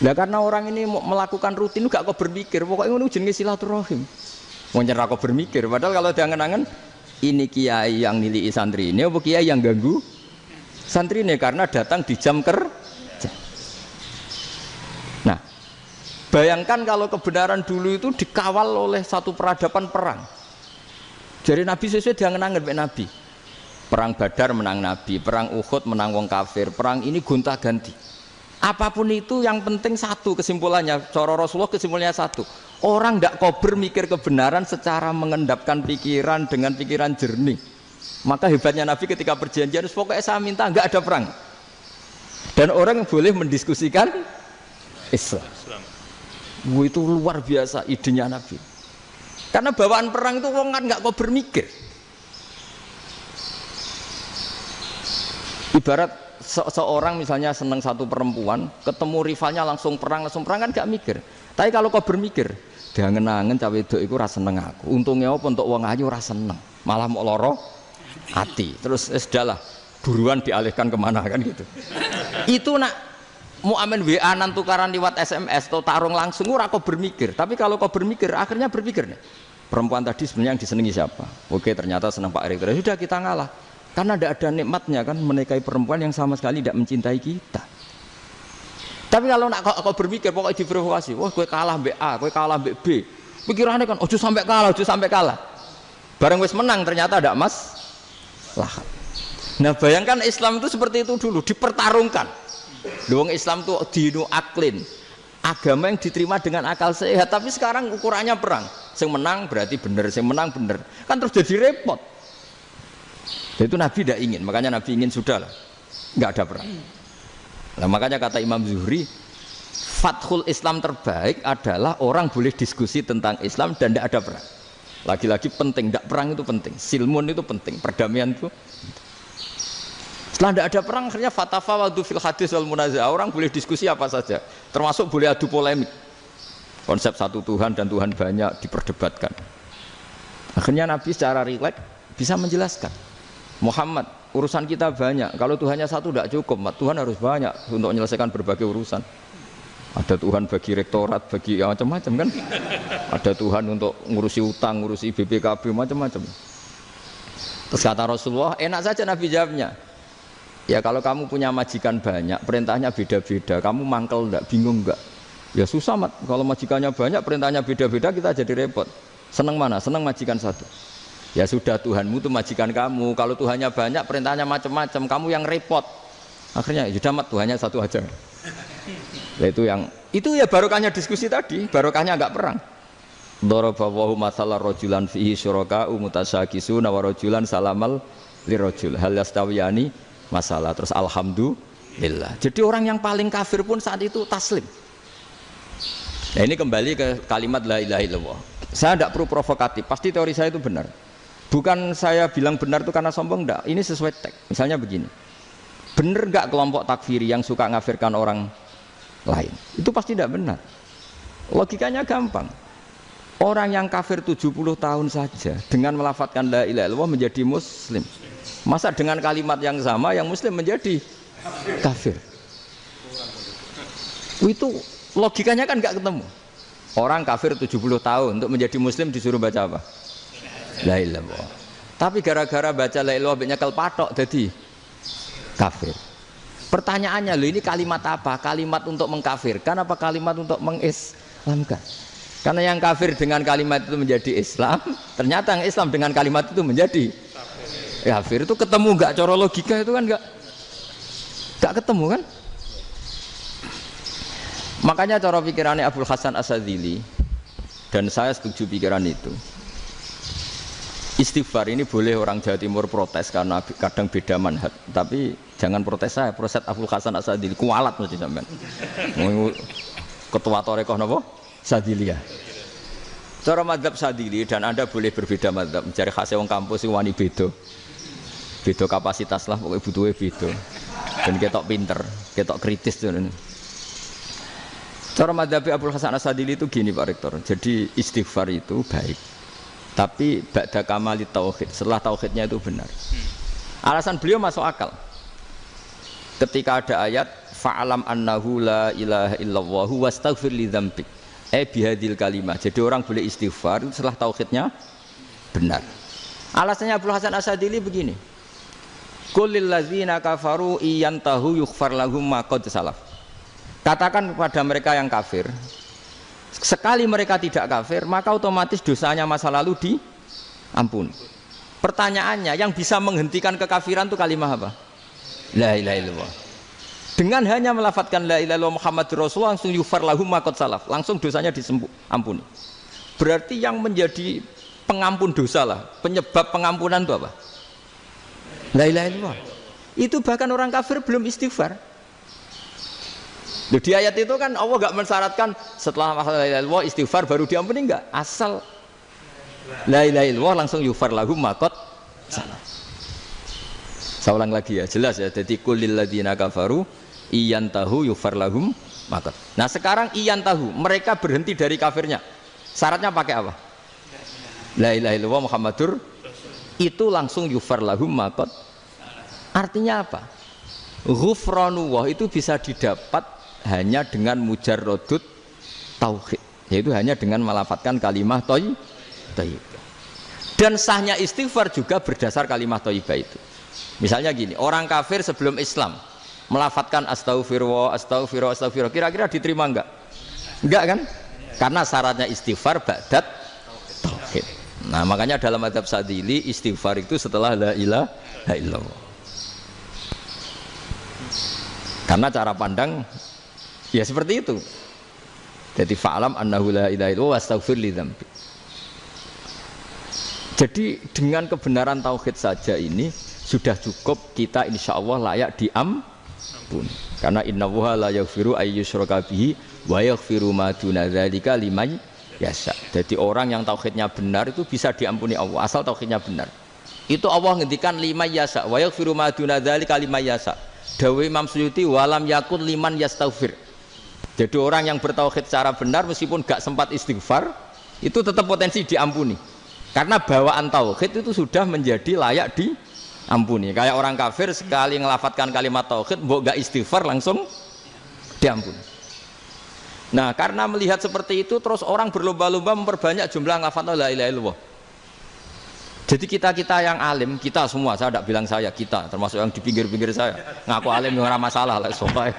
Nah karena orang ini melakukan rutin gak kok berpikir, pokoknya ngono jenenge silaturahim. Mau nyerah kok berpikir, padahal kalau diangen-angen ini kiai yang nilai santri ini, apa kiai yang ganggu santri ini karena datang di jam kerja. Nah, bayangkan kalau kebenaran dulu itu dikawal oleh satu peradaban perang. Jadi Nabi sesuai diangen-angen Pak Nabi. Perang Badar menang Nabi, perang Uhud menang wong kafir, perang ini gonta-ganti. Apapun itu yang penting satu kesimpulannya, cara Rasulullah kesimpulannya satu. Orang tidak kober mikir kebenaran secara mengendapkan pikiran dengan pikiran jernih. Maka hebatnya Nabi ketika perjanjian, pokoknya saya minta nggak ada perang. Dan orang boleh mendiskusikan Islam. Itu luar biasa idenya Nabi. Karena bawaan perang itu wong kan nggak kok bermikir. Ibarat seorang misalnya senang satu perempuan, ketemu rivalnya langsung perang kan gak mikir. Tapi kalau kau bermikir, jangan-jangan cawe wedok iku ora seneng aku. Untungnya apa untuk wong ayu ora seneng, malah mau loro hati. Terus sudahlah, buruan dialihkan kemana kan gitu. Itu nak mau amen WA nan tukaran lewat SMS atau tarung langsung ora kau bermikir. Tapi kalau kau bermikir, akhirnya berpikir nih. Perempuan tadi sebenarnya yang disenangi siapa? Oke, ternyata senang Pak Erik. Sudah kita ngalah. Karena tidak ada nikmatnya kan menikahi perempuan yang sama sekali tidak mencintai kita. Tapi kalau nak kau berpikir pokoknya diprovokasi, wah gue kalah mbak A, gue kalah mbak B. Pikirannya kan, ojo sampai kalah. Bareng wis menang ternyata ada mas lah. Nah bayangkan Islam itu seperti itu dulu, dipertarungkan. Doang Islam itu dinu aklin, agama yang diterima dengan akal sehat. Tapi sekarang ukurannya perang. Yang menang berarti benar, yang menang benar. Kan terus jadi repot. Itu Nabi tidak ingin, makanya Nabi ingin sudah lah, nggak ada perang. Nah makanya kata Imam Zuhri, fathul Islam terbaik adalah orang boleh diskusi tentang Islam dan tidak ada perang. Lagi-lagi penting, tidak perang itu penting, silmun itu penting, perdamaian itu. Setelah tidak ada perang, akhirnya fatafawadu fil hadis wal munazah, orang boleh diskusi apa saja, termasuk boleh adu polemik. Konsep satu Tuhan dan Tuhan banyak diperdebatkan. Akhirnya Nabi secara rileks bisa menjelaskan. Muhammad, urusan kita banyak. Kalau Tuhannya satu tidak cukup, Tuhan harus banyak untuk menyelesaikan berbagai urusan. Ada Tuhan bagi rektorat, bagi macam-macam kan. Ada Tuhan untuk ngurusi utang, ngurusi BPKB, macam-macam. Terus kata Rasulullah, enak saja Nabi jawabnya. Ya kalau kamu punya majikan banyak, perintahnya beda-beda. Kamu mangkel enggak, bingung enggak? Ya susah, Mat. Kalau majikannya banyak, perintahnya beda-beda, kita jadi repot. Senang mana? Senang majikan satu. Ya sudah, Tuhanmu itu majikan kamu. Kalau Tuhannya banyak, perintahnya macam-macam, kamu yang repot. Akhirnya sudah mat, Tuhannya satu aja. Nah, itu ya barokahnya diskusi tadi, barokahnya enggak perang. Daraballahu mathalan rajulan fihi syuraka'u mutasyakisuna wa rajulan salamal lirajul hal yastawiyani masalah. Terus alhamdulillah. Jadi orang yang paling kafir pun saat itu taslim. Nah ini kembali ke kalimat la ilaha illallah. Saya tidak perlu provokatif, pasti teori saya itu benar. Bukan saya bilang benar itu karena sombong, enggak. Ini sesuai teks. Misalnya begini, benar enggak kelompok takfiri yang suka ngafirkan orang lain? Itu pasti tidak benar. Logikanya gampang. Orang yang kafir 70 tahun saja dengan melafadzkan la ilaha illallah menjadi muslim. Masa dengan kalimat yang sama yang muslim menjadi kafir? Itu logikanya kan enggak ketemu. Orang kafir 70 tahun untuk menjadi muslim disuruh baca apa? La ilaha illallah. Tapi gara-gara baca la ilaha illallah nyekel patok jadi kafir. Pertanyaannya, loh ini kalimat apa? Kalimat untuk mengkafirkan apa kalimat untuk mengislamkan? Karena yang kafir dengan kalimat itu menjadi Islam, ternyata yang Islam dengan kalimat itu menjadi kafir. Itu ketemu enggak cara logika itu kan enggak ketemu kan? Makanya cara pikirannya Abul Hasan As-Sadzili, dan saya setuju pikiran itu. Istighfar ini boleh orang Jawa Timur protes karena kadang beda manhaj, tapi jangan protes saya, protes Abul Hasan As-Sadzili, kualat mesti sampean. Ketua Torekoh napa? Sadziliyah. Cara madzhab Sadzili, dan Anda boleh berbeda madzhab, mencari khasnya wong kampus sing wani beda. Beda kapasitas lah, pokoknya butuhnya beda. Dan ketok pinter, ketok kritis tuh. Cara madzhab Abul Hasan As-Sadzili itu gini Pak Rektor. Jadi istighfar itu baik. Tapi ba'da kamali tauhid, setelah tauhidnya itu benar. Alasan beliau masuk akal. Ketika ada ayat fa'alam annahu la ilaha illallah wastaghfir li dzambik. Bihadil kalimah. Jadi orang boleh istighfar setelah tauhidnya benar. Alasannya Abul Hasan As-Sadzili begini. Qul lil ladzina kafaru iyantahu yughfar lahum ma qad salaf. Katakan kepada mereka yang kafir, sekali mereka tidak kafir, maka otomatis dosanya masa lalu diampuni. Pertanyaannya, yang bisa menghentikan kekafiran itu kalimat apa? La ilaha illallah. Dengan hanya melafadzkan la ilaha illallah Muhammadur Rasulullah, langsung yughfar lahum ma qad salaf, langsung dosanya diampuni. Berarti yang menjadi pengampun dosa lah, penyebab pengampunan itu apa? La ilaha illallah. Itu bahkan orang kafir belum istighfar. Di ayat itu kan Allah enggak mensyaratkan setelah la ilaha illallah istighfar baru diampuni, enggak. Asal la ilaha illallah langsung yufar lahum maqad salah. Saya ulang lagi ya, jelas ya. Jadi kulil ladzina kafaru iyantahu yufar lahum maqad. Nah, sekarang iyantahu, mereka berhenti dari kafirnya. Syaratnya pakai apa? La ilaha illallah Muhammadur, itu langsung yufar lahum maqad. Artinya apa? Ghufranullah itu bisa didapat hanya dengan mujarrodut tauhid, yaitu hanya dengan melafadzkan kalimah thayyibah. Dan sahnya istighfar juga berdasar kalimah thayyibah itu. Misalnya gini, orang kafir sebelum Islam melafadzkan astaghfirullah, astaghfirullah, astaghfirullah, kira-kira diterima enggak? Enggak kan? Karena syaratnya istighfar ba'dat tauhid. Nah, makanya dalam mazhab Sadzili istighfar itu setelah la ilaha illallah. Karena cara pandang ya seperti itu. Jadi fa'lam annahu la ilaha illallah wastaghfir li dzambi. Jadi dengan kebenaran tauhid saja ini sudah cukup kita insya Allah layak diampuni. Karena innallaha la yaghfiru ayyusyraka bihi wa yaghfiru ma duna dzalika liman yasha. Jadi orang yang tauhidnya benar itu bisa diampuni Allah asal tauhidnya benar. Itu Allah ngendikan liman yasha wa yaghfiru ma duna dzalika liman yasha. Dawe Imam Suyuti walam yakun liman yastaghfir. Jadi orang yang bertauhid secara benar meskipun gak sempat istighfar itu tetap potensi diampuni. Karena bawaan tauhid itu sudah menjadi layak diampuni. Kayak orang kafir sekali ngelafatkan kalimat tauhid mbok gak istighfar langsung diampuni. Nah, karena melihat seperti itu terus orang berlomba-lomba memperbanyak jumlah ngelafatkan la ilaha illallah. Jadi kita yang alim, kita semua, saya tidak bilang saya, kita termasuk yang di pinggir-pinggir saya ngaku alim yang ramah masalah lah sopai.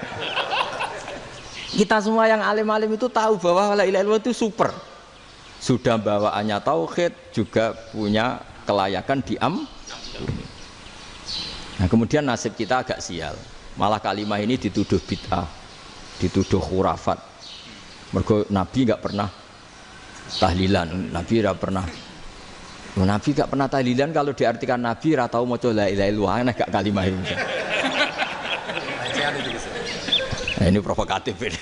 Kita semua yang alim-alim itu tahu bahwa la ilaha illallah itu super. Sudah bawaannya tauhid, juga punya kelayakan diampuni. Nah, kemudian nasib kita agak sial. Malah kalimat ini dituduh bid'ah, dituduh khurafat. Mergo Nabi nggak pernah tahlilan, Nabi tidak pernah. Nabi gak pernah tahlilan, kalau diartikan Nabi ora tau maca la ilaha illallah, enak gak kalimat ini. Nah, ini provokatif ini.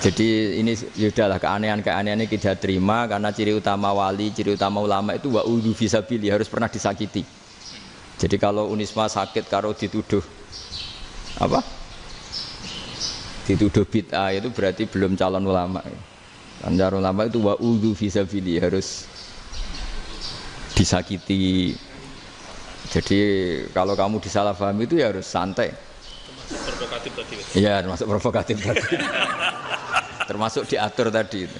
Jadi ini sudahlah keanehan-keanehan ini kita terima karena ciri utama wali, ciri utama ulama itu wa udhu fisabilillah, harus pernah disakiti. Jadi kalau Unisma sakit karo dituduh apa? Dituduh bid'ah itu berarti belum calon ulama. Anjar ulama itu wa udhu fisabilillah, harus disakiti. Jadi kalau kamu disalahpahami itu ya harus santai. Termasuk provokatif tadi. Iya, termasuk provokatif tadi. Termasuk diatur tadi itu.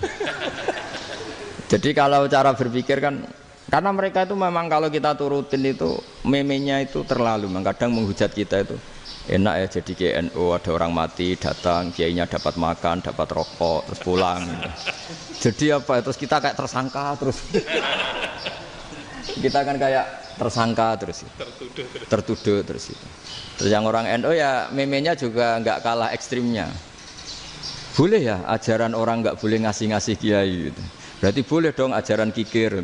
Jadi kalau cara berpikir kan, karena mereka itu memang kalau kita turutin itu memenya itu terlalu, kadang menghujat kita itu. Enak ya jadi KNU, ada orang mati datang, kiainya dapat makan, dapat rokok, terus pulang gitu. Jadi apa, terus kita kayak tersangka terus. Kita kan kayak tersangka terus, tertuduh terus itu. Terus yang orang NU ya memenya juga nggak kalah ekstrimnya. Boleh ya ajaran orang nggak boleh ngasih-ngasih kiai gitu. Berarti boleh dong ajaran kikir.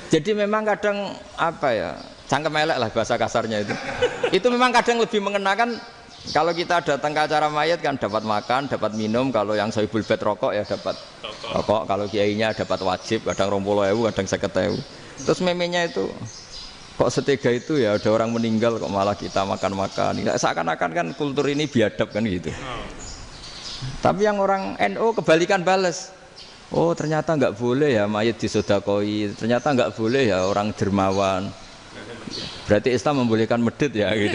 Jadi memang kadang apa ya, cangkem elek lah bahasa kasarnya itu. Itu memang kadang lebih mengenakan. Kalau kita datang ke acara mayat kan dapat makan, dapat minum. Kalau yang sohibul bed rokok ya dapat rokok. Kalau kiainya dapat wajib, kadang 20.000, kadang 50.000. Terus memenya itu kok setega itu ya, ada orang meninggal kok malah kita makan-makan. Seakan-akan kan kultur ini biadab kan gitu. Tapi yang orang NU kebalikan balas. Oh ternyata nggak boleh ya mayat disodakoi. Ternyata nggak boleh ya orang dermawan. Berarti Islam membolehkan medit ya gitu.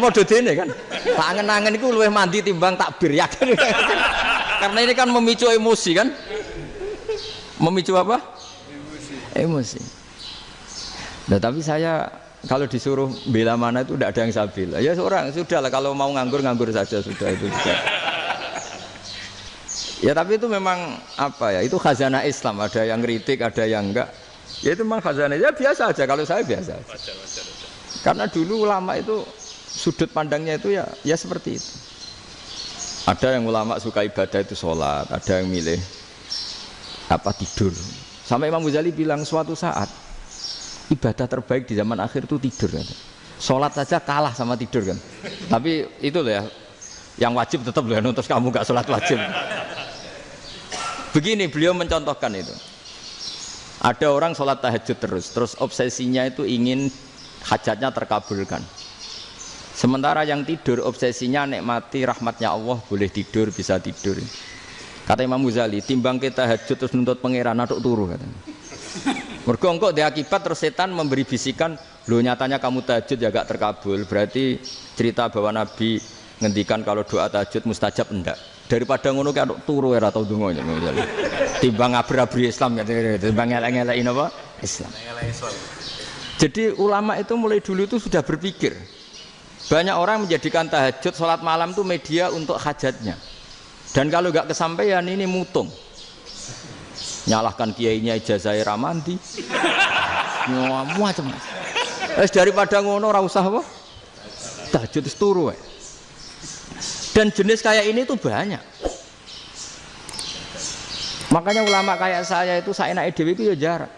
Model ini kan. Tak angen-angen itu luwih mandi timbang takbir ya kan. Karena ini kan memicu emosi kan. Memicu apa? Emosi. Nah, tapi saya kalau disuruh bela mana itu tidak ada yang saya bela. Ya seorang sudahlah, kalau mau nganggur saja sudah itu juga. Ya tapi itu memang apa ya, itu khazanah Islam, ada yang kritik, ada yang enggak. Ya itu memang khazanah, ya biasa aja, kalau saya biasa aja. Karena dulu ulama itu sudut pandangnya itu ya seperti itu. Ada yang ulama suka ibadah itu sholat, ada yang milih apa tidur. Sampai Imam Ghazali bilang suatu saat ibadah terbaik di zaman akhir itu tidur kan. Sholat saja kalah sama tidur kan. Tapi itu loh ya, yang wajib tetap loh, terus kamu gak sholat wajib. Begini beliau mencontohkan itu. Ada orang sholat tahajud terus obsesinya itu ingin hajatnya terkabulkan. Sementara yang tidur obsesinya nikmati rahmatnya Allah, boleh tidur, bisa tidur. Kata Imam Ghazali, timbang kita tahajud terus nuntut pangeran aduk turu katanya. Mergo engko dia akibat terus setan memberi bisikan, "Lho nyatanya kamu tahajud ya gak terkabul." Berarti cerita bahwa Nabi ngendikan kalau doa tahajud mustajab enggak. Daripada ngono ki aduk turu ora tau ndonga Ghazali. Timbang abri-abri Islam katanya, timbang elek-elekin apa? Islam. Jadi ulama itu mulai dulu itu sudah berpikir. Banyak orang menjadikan tahajud, sholat malam itu media untuk hajatnya. Dan kalau nggak kesampaian ini mutung. Nyalahkan kiainya ijazah ramandi. Macam. Daripada ngono ora usah apa? Tahajud turu. Dan jenis kayak ini tuh banyak. Makanya ulama kayak saya itu saenake dhewe itu ya jarak.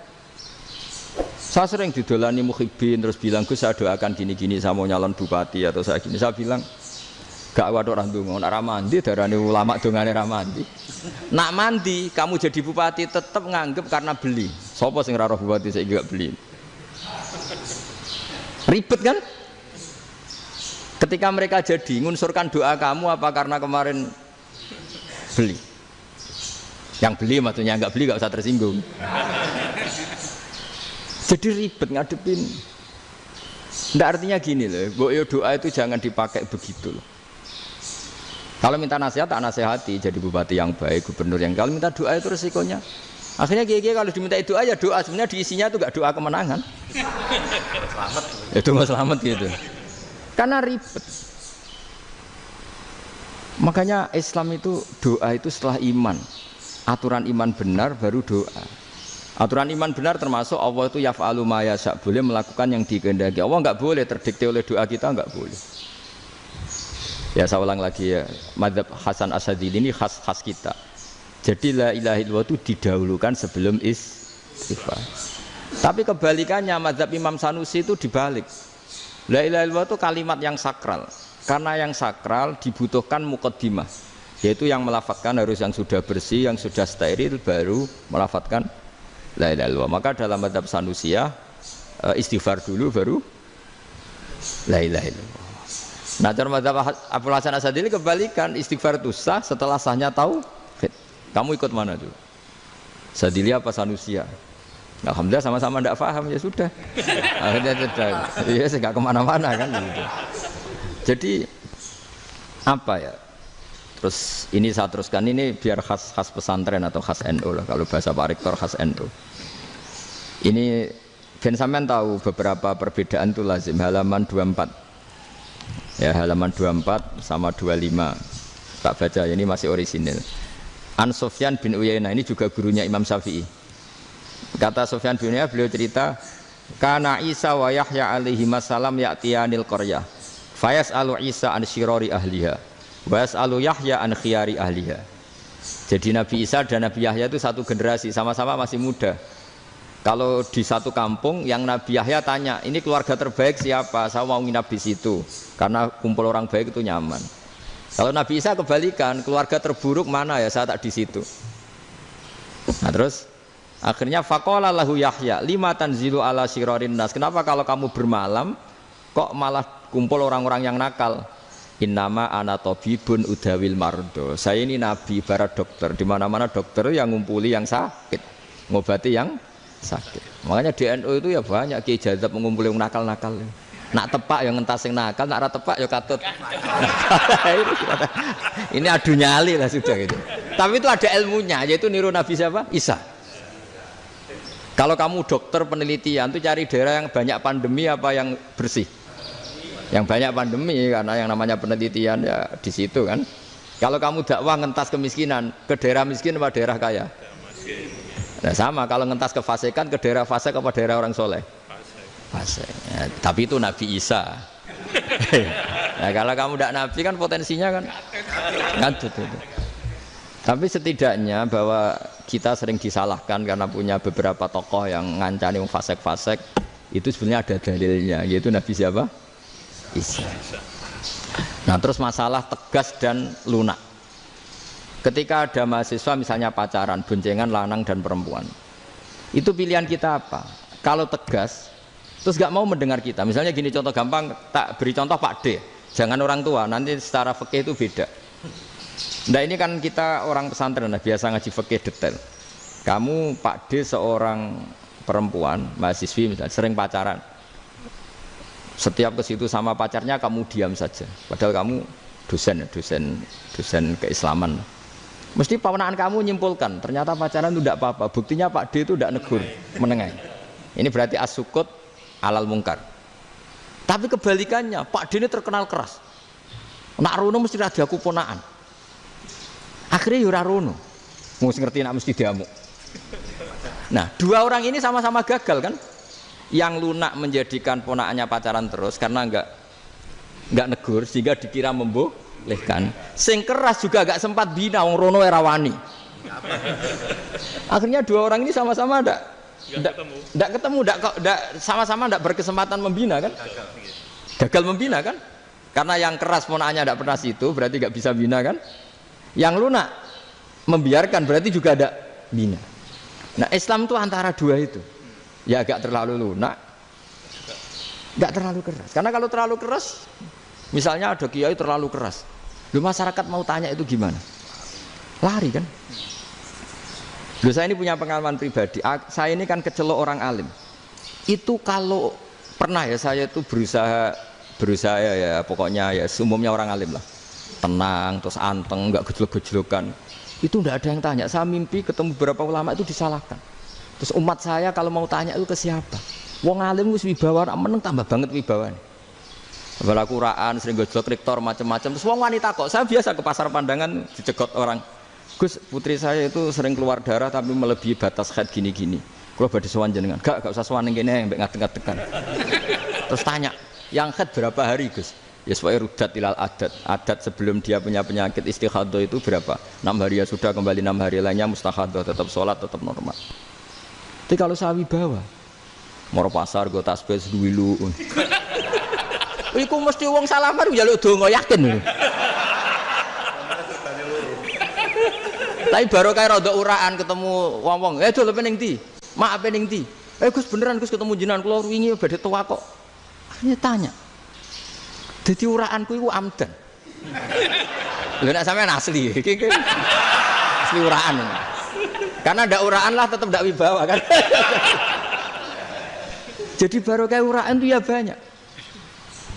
Saya sering didolani mukhibin terus bilang, "Gus, saya doakan gini-gini, saya mau nyalon bupati atau saya gini." Saya bilang, "Gak waduh orang dongo, nak ramandi darane ulama dongane ramandi. Nak mandi kamu jadi bupati tetap nganggep karena beli. Sopo sing ora roh bupati saya gak beli." Ribet kan? Ketika mereka jadi ngunsurkan doa kamu apa karena kemarin beli? Yang beli maksudnya nggak beli nggak usah tersinggung. Jadi ribet ngadepin. Nggak artinya gini loh, boyo doa itu jangan dipakai begitu loh. Kalau minta nasihat tak nasihati, jadi bupati yang baik, gubernur yang. Kalau minta doa itu resikonya. Akhirnya kiai kalau diminta doa ya doa, sebenarnya diisinya itu nggak doa kemenangan. Selamat. Itu nggak selamat gitu. Karena ribet. Makanya Islam itu doa itu setelah iman. Aturan iman benar baru doa. Aturan iman benar termasuk Allah itu yaf'alu ma yasha, boleh melakukan yang dikehendaki. Allah enggak boleh terdikte oleh doa kita, enggak boleh. Ya saya ulang lagi ya, mazhab Hasan Asyadzili ini khas kita. Jadi la ilaha illallah itu didahulukan sebelum istighfar. Tapi kebalikannya mazhab Imam Sanusi itu dibalik. La ilaha illallah itu kalimat yang sakral. Karena yang sakral dibutuhkan muqaddimah, yaitu yang melafadzkan harus yang sudah bersih, yang sudah steril baru melafadzkan la ilaha illallah. Maka dalam mazhab Sanusiyah istighfar dulu baru la ilaha illallah. Nah, dalam mazhab Abul Hasan Asyadzili kebalikan, istighfar itu sah setelah sahnya tauhid. Kamu ikut mana dulu? Asyadzili apa Sanusiyah? Alhamdulillah sama-sama tidak paham ya sudah. Akhirnya sudah. Iya, saya nggak kemana-mana kan gitu. Jadi apa ya? Terus ini saya teruskan, ini biar khas pesantren atau khas NU lah, kalau bahasa Pak Rektor khas NU. Ini Ben sampean tahu beberapa perbedaan itu lazim, halaman 24. Ya, halaman 24 sama 25. Tak baca, ini masih orisinil. An Sufyan bin Uyainah, ini juga gurunya Imam Syafi'i. Kata Sufyan bin Uyainah, beliau cerita, kana Isa wa Yahya alaihi salam ya'tiyanil qaryah. Fayas'alu Isa an syirari ahliha. Was'alu Yahya an khiyari ahliha. Jadi Nabi Isa dan Nabi Yahya itu satu generasi, sama-sama masih muda. Kalau di satu kampung yang Nabi Yahya tanya, ini keluarga terbaik siapa? Saya mau nginap di situ karena kumpul orang baik itu nyaman. Kalau Nabi Isa kebalikan, keluarga terburuk mana ya? Saya tak di situ. Nah terus akhirnya faqala lahu Yahya lima tanzilu ala syirarin nas. Kenapa kalau kamu bermalam kok malah kumpul orang-orang yang nakal? Innama ana tabibun udawil mardo. Saya ini nabi ibarat dokter. Di mana-mana dokter yang ngumpuli yang sakit, ngobati yang sakit. Makanya di NU itu ya banyak kiai jazab mengumpuli yang nakal-nakal. Nak tepak yang ngentas yang nakal, nak ra tepak ya katut. Ini adu nyali lah sudah gitu. Tapi itu ada ilmunya, yaitu niru Nabi siapa? Isa. Kalau kamu dokter penelitian itu cari daerah yang banyak pandemi apa yang bersih? Yang banyak pandemi, karena yang namanya penelitian ya di situ kan. Kalau kamu dakwah ngentas kemiskinan, ke daerah miskin apa daerah kaya? Nah sama, kalau ngentas kefasikan, ke daerah fasik apa daerah orang soleh? Fasik. Ya, tapi itu Nabi Isa. Nah kalau kamu tidak Nabi kan potensinya kan ngantut itu. Tapi setidaknya bahwa kita sering disalahkan karena punya beberapa tokoh yang ngancani wong fasik-fasik, itu sebenarnya ada dalilnya, yaitu Nabi siapa? Isa. Nah terus masalah tegas dan lunak. Ketika ada mahasiswa misalnya pacaran, boncengan lanang dan perempuan, itu pilihan kita apa? Kalau tegas, terus gak mau mendengar kita. Misalnya gini contoh gampang, tak beri contoh Pak D. Jangan orang tua, nanti secara fikih itu beda. Nah ini kan kita orang pesantren, biasa ngaji fikih detail. Kamu Pak D seorang perempuan, mahasiswi misalnya, sering pacaran. Setiap ke situ sama pacarnya kamu diam saja. Padahal kamu dosen keislaman. Mesti pamanaan kamu nyimpulkan, ternyata pacaran itu tidak apa-apa. Buktinya Pak D itu tidak negur, menengahi. Ini berarti as-sukut alal mungkar. Tapi kebalikannya, Pak D ini terkenal keras. Nak rono mesti radaku ponaan. Akhirnya yura rono, mesti ngerti nak mesti diamuk. Nah, dua orang ini sama-sama gagal kan? Yang lunak menjadikan ponaannya pacaran terus karena enggak negur sehingga dikira membolehkan. Sing keras juga enggak sempat bina wong rono era wani. Akhirnya dua orang ini sama-sama enggak ketemu, sama-sama enggak berkesempatan membina kan? Gagal membina kan? Karena yang keras ponaannya enggak pernah situ, berarti enggak bisa bina kan? Yang lunak membiarkan berarti juga ada bina. Nah Islam itu antara dua itu, ya agak terlalu lunak, nggak terlalu keras. Karena kalau terlalu keras, misalnya ada kiai terlalu keras, lu masyarakat mau tanya itu gimana? Lari kan? Lu saya ini punya pengalaman pribadi. Saya ini kan kecelok orang alim. Itu kalau pernah ya saya itu berusaha ya pokoknya ya umumnya orang alim lah. Tenang, terus anteng, nggak gejlok-gejlokan. Itu nggak ada yang tanya. Saya mimpi ketemu beberapa ulama itu disalahkan. Terus umat saya kalau mau tanya itu ke siapa? Wong alim wis wibawa, meneng tambah banget wibawan. Bala Quran sering gejlok rektor macam-macam. Terus wong wanita kok. Saya biasa ke pasar pandangan dicegot orang. Gus, putri saya itu sering keluar darah tapi melebihi batas haid gini-gini. Kalau badhe sowan jenengan, gak usah sowan ning kene mbek ngadeg-ngadegan. Terus tanya, yang haid berapa hari, Gus? Ya supaya rudat ilal adat sebelum dia punya penyakit istighadah itu berapa? 6 hari ya sudah, kembali 6 hari lainnya mustaghadah, tetap sholat, tetap normal. Tapi kalau sawi bawa moro pasar go tasbih duwilu iku mesti wong salaman njaluk donga yakin. Tapi baru kayak rada uraan ketemu wong-wong, dol ning ndi? Mak ning ndi? Gus beneran Gus ketemu jenengan kula wingi badhe tuwa kok. Akhirnya tanya. Jadi uraanku itu amdan. Lha nek sampean asli, asli uraan. Karena ndak uraan lah tetap ndak wibawa kan. Jadi baru kayak uraan itu ya banyak.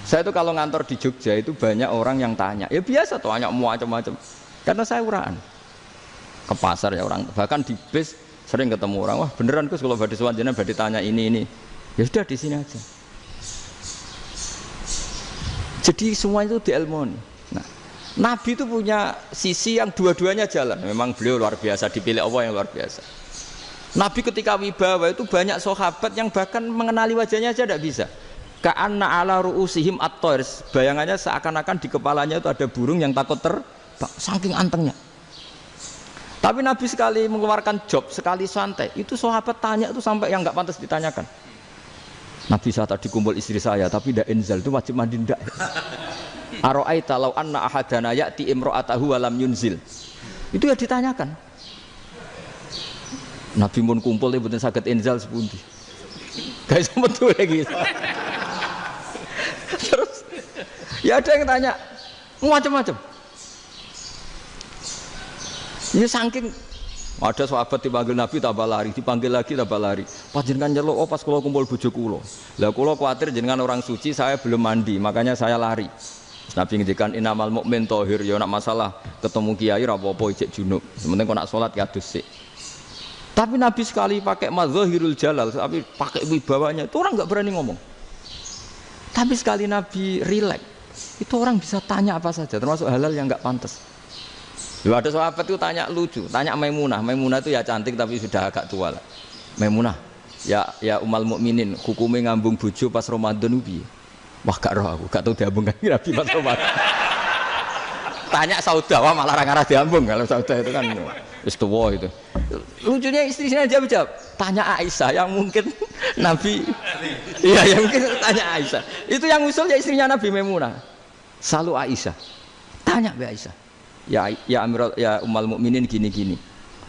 Saya itu kalau ngantor di Jogja itu banyak orang yang tanya. Ya biasa tuh tanya macam-macam. Karena saya uraan. Ke pasar ya orang, bahkan di bis sering ketemu orang. Wah beneran Gus kalau badhe sowan jenengan badhe tanya ini. Ya sudah di sini aja. Jadi semua itu diilmoni. Nah, Nabi itu punya sisi yang dua-duanya jalan. Memang beliau luar biasa, dipilih Allah yang luar biasa. Nabi ketika wibawa itu banyak sahabat yang bahkan mengenali wajahnya aja tidak bisa. Ka'anna ala ru'usihim at-thair. Bayangannya seakan-akan di kepalanya itu ada burung yang takut terbang, saking antengnya. Tapi Nabi sekali mengeluarkan job, sekali santai, itu sahabat tanya itu sampai yang nggak pantas ditanyakan. Nabi saya tadi kumpul istri saya, tapi tidak inzal itu wajib mandi ndak. Aro'aita law anna ahadana ya'ti imra'atahu wa lam yunzil. Itu ya ditanyakan. Nabi pun kumpul mboten saged inzal sepundi. Guys betul lagi. Terus ya ada yang tanya macam-macam. Ya saking ada sahabat dipanggil Nabi tambah lari, dipanggil lagi tambah lari. Pas jenengan nyeluk, oh pas kula kumpul bojo kula. Lah kula kuwatir jenengan orang suci, saya belum mandi, makanya saya lari. Terus Nabi ngendikan innamal mukmin thahir, ya nak masalah ketemu kiai ra apa-apa ijek junub. Sementing kok nak salat ya dusik. Tapi Nabi sekali pakai mazahirul jalal, tapi pakai wibawanya, itu orang enggak berani ngomong. Tapi sekali Nabi rileks, itu orang bisa tanya apa saja, termasuk halal yang enggak pantas. Lalu ada sahabat itu tanya lucu, tanya Maimunah. Maimunah itu ya cantik tapi sudah agak tua lah. Maimunah, ya umal mukminin, hukumnya ngambung bojo pas Ramadan ubi. Wah gak roh aku, gak tahu diambung kan Nabi pas Ramadan. Tanya Saudah, wah malah orang-orang diambung kalau Saudah itu kan wis tuwa itu. Lucunya istrinya jawab, tanya Aisyah yang mungkin Nabi, iya yang mungkin tanya Aisyah. Itu yang usul ya istrinya Nabi Maimunah. Selalu Aisyah, tanya be Aisyah. Ya Amirul ya Ummul Mukminin gini-gini.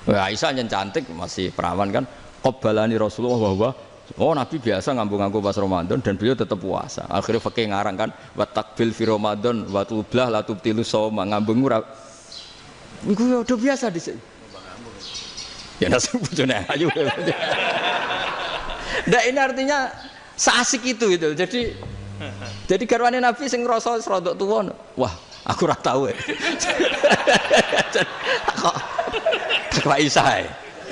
Wah, Aisyah yang cantik masih perawan kan. Qabbalani Rasulullah bahwa oh Nabi biasa ngambung-ngambung pas Ramadan dan beliau tetap puasa. Akhirnya fakih ngarang kan wa takbil fi Ramadan wa tublah la tubtilu shauma ngambung ora. Iku ya udah biasa di sini. Ya nasib bojone ayu. Nah ini artinya seasik itu. Jadi garwane Nabi sing ngrasa rodok tuwa. Wah, aku ora tau. Kok Aisyah.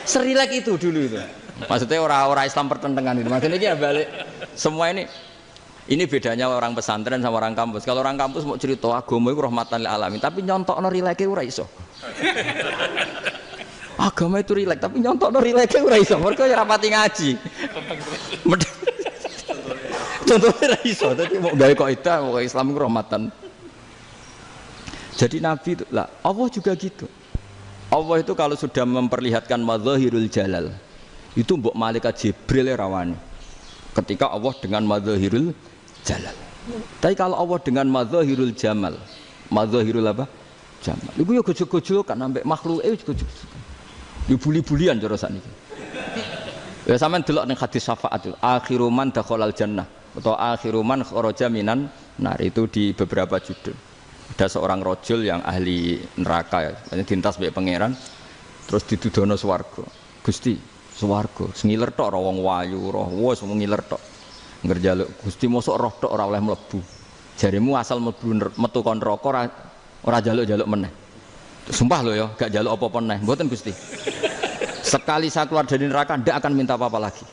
Serilek itu dulu itu. Maksudnya orang-orang Islam pertentangan itu. Maksudnya ini ya balik semua ini bedanya orang pesantren sama orang kampus. Kalau orang kampus mau cerita agama itu rahmatan lil alamin, tapi nyontokno rileke ora iso. Agama itu rilek, tapi nyontokno rileke ora iso. Mergo ora rapati ngaji. Contohnya ora iso, dadi mau gawe kaidah kok Islam itu rahmatan. Jadi Nabi itu lah, Allah juga gitu. Allah itu kalau sudah memperlihatkan madzahirul jalal itu mbok malaikat Jibril rawani ketika Allah dengan madzahirul jalal. Tapi kalau Allah dengan madzahirul jamal, madzahirul apa? Jamal. Iku ya gojol-gojol kan ambek makhluke gojol. Ya buli-bulian cara sakniki. Ya sampean delok ning hadis syafaat itu, akhiru man dakhalal jannah atau akhiru man kharaja minan nar itu di beberapa judul. Ada seorang rojul yang ahli neraka ya, dintas mbek pangeran terus didudono swarga. Gusti swarga sengiler tok ora wong wayu roh wis ngiler tok ngerjaluk Gusti mosok roh tok ora oleh mlebu jarimu asal mlebu metu kon neraka ora jaluk-jaluk meneh sumpah lho ya gak jaluk apa-apa meneh mboten Gusti sekali saya keluar dari neraka ndak akan minta apa-apa lagi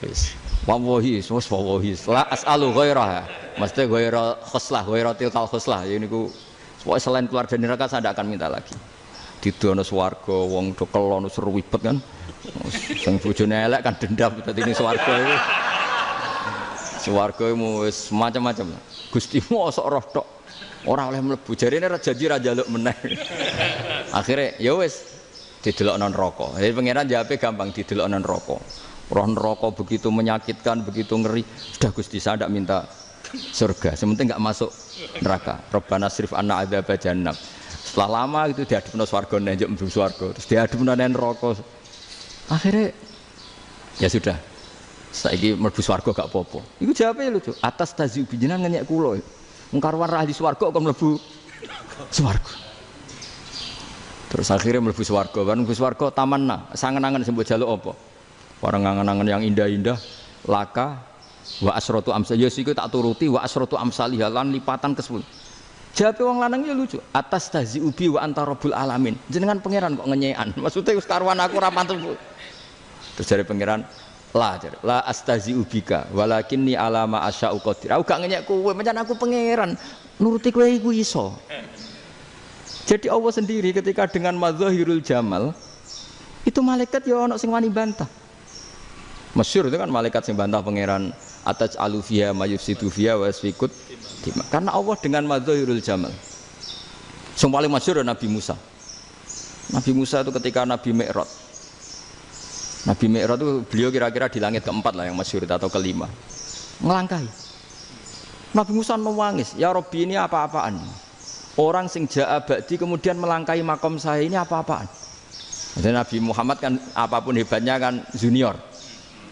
wis wallahi wis wallahi la as'alu ghairaha mesti ghaira khoslah ghaira tilkal khoslah ya niku selain keluar dari neraka saya ndak akan minta lagi didono swarga wong do kelon seru ribet kan sing bojone elek kan dendam dadi ning swarga iki. Swarga wis macam-macam. Gusti mosok roh tok ora oleh mlebu jarene ra janji ra njaluk meneh. Akhire ya wis didelokno neraka. Jadi pangeran jawabe gampang didelokno neraka. Roh neraka begitu menyakitkan, begitu ngeri. Sudah Gusti saya ndak minta surga, sementing enggak masuk neraka. Rabbana srif anna adzab jahannam. Setelah lama itu diadepno swarga njuk mlebu swarga, terus diadepno neraka. Akhirnya ya sudah saiki mlebu swarga gak apa-apa. Iku jawabe lucu. Atas taziu jenengan ngenyek kula. Wong karuan ra ahli swarga kok mlebu swarga. Terus akhirnya mlebu swarga. Kan mlebu swarga tamanna, sangen-angen sembo jaluk apa? Orang angen-angen yang indah-indah, laka wa asratu amsal. Ya iku tak turuti wa asratu amsalih lan lipatan ke-10. Jawabe wong lanang ya lucu. Atas taziu bi wa anta rabbul alamin. Jenengan pangeran kok ngenyekan. Maksudnya wis karuan aku ora pantes. Terus dari pangeran la astazi ubika walakinni alama asya'u qadir. Aku gak ngenyek kowe, pancen aku pangeran. Nuruti kowe iku iso. Jadi Allah sendiri ketika dengan madzahirul jamal itu malaikat ya ono sing wani bantah. Masyhur itu kan malaikat sing bantah pangeran ataj alufiya mayufsidu fiya wasfikut. Karena Allah dengan madzahirul jamal. Sing paling masyhur Nabi Musa. Nabi Musa itu ketika Nabi Mi'raj. Nabi Mi'raj itu beliau kira-kira di langit keempat lah yang masyhur atau kelima. Ngelangkahi. Nabi Musa menangis, ya Rabbi ini apa-apaan? Orang sing ja'a ba'di kemudian melangkahi makom saya ini apa-apaan? Jadi Nabi Muhammad kan apapun hebatnya kan junior.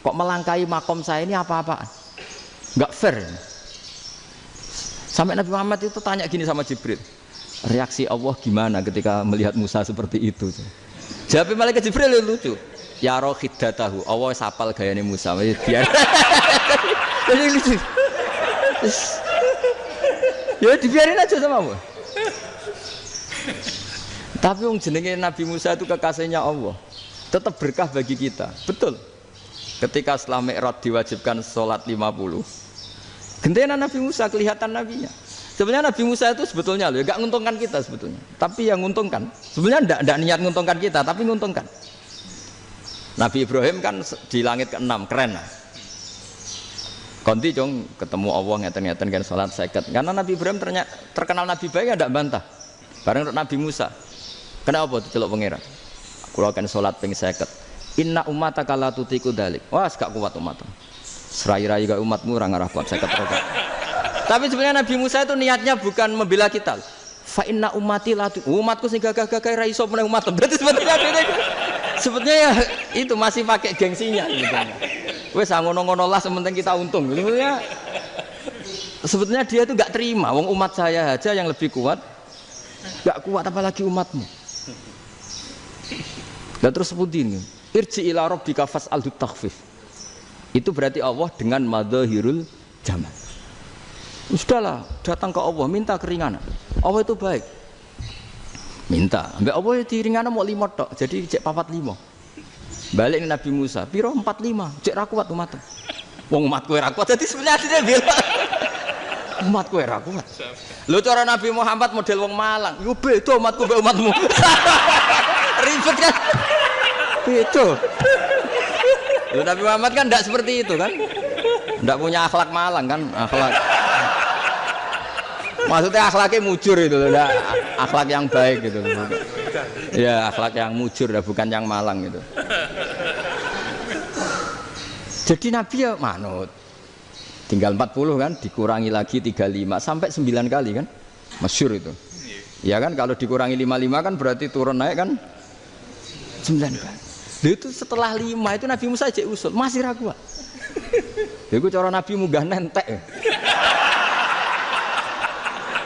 Kok melangkahi makom saya ini apa-apaan? Enggak fair. Sampai Nabi Muhammad itu tanya gini sama Jibril. Reaksi Allah gimana ketika melihat Musa seperti itu? Jawab malaikat Jibril lucu. Ya roh hiddatahu, Allah sapal gayane Musa biar. Jadi lucu. Ya dibiarin aja sama Allah. Tapi wong jenenge Nabi Musa itu kekasihnya Allah. Tetap berkah bagi kita. Betul. Ketika setelah Mi'raj diwajibkan sholat 50. Gentenan Nabi Musa kelihatan nabinya. Sebenarnya Nabi Musa itu sebetulnya loh, enggak menguntungkan kita sebetulnya. Tapi yang menguntungkan, sebenarnya enggak niat menguntungkan kita, tapi menguntungkan. Nabi Ibrahim kan di langit ke-6, keren lah. Konti dong ketemu Allah ngeten-ngeten kan sholat 50. Karena Nabi Ibrahim terkenal Nabi baik, tidak bantah. Bareng Nabi Musa. Kenapa diceluk pangeran? Kula kan salat ping 50. Inna ummataka la tutiku dalik. Wah, gak kuat umatmu. Serai-rai gak umatmu ora ngarah kuat 50 rakaat. Tapi sebenarnya Nabi Musa itu niatnya bukan membela kita. Fa inna ummati la umatku sing gagah-gagah ra iso meneh umat. Berarti sebetulnya ya itu masih pakai gengsinya sebetulnya. Wes ngono-ngono lah sementing kita untung. Sebetulnya dia itu gak terima wong umat saya aja yang lebih kuat. Gak kuat apalagi umatmu. Dan terus sebutin irji ila rabbika fas'alhu takhfif. Itu berarti Allah dengan madzahirul jamal. Sudahlah, datang ke Allah minta keringanan. Allah itu baik. Minta, ambek Allah diringana mau 5 tok. Jadi cek 45. Balik ke Nabi Musa, piro 45. Cek ra kuat umat. Wong umatku ora kuat. Jadi sebenarnya dia bilang umatku ora kuat. Lho cara Nabi Muhammad model wong Malang. Yo beda umatku mbek umatmu. Ribet kan? Beda. Lho Nabi Muhammad kan enggak seperti itu kan? Enggak punya akhlak Malang kan? Akhlak. Maksudnya akhlaknya mujur itu loh, akhlak yang baik gitu. Ya akhlak yang mujur, bukan yang Malang gitu. Jadi Nabi ya manut. Tinggal 40 kan, dikurangi lagi 35 sampai 9 kali kan? Masyhur itu. Ya kan kalau dikurangi 55 kan berarti turun naik kan 9 kali. Itu setelah 5 itu Nabi Musa aja usul, masih ragu. Itu cara Nabi munggah nentek.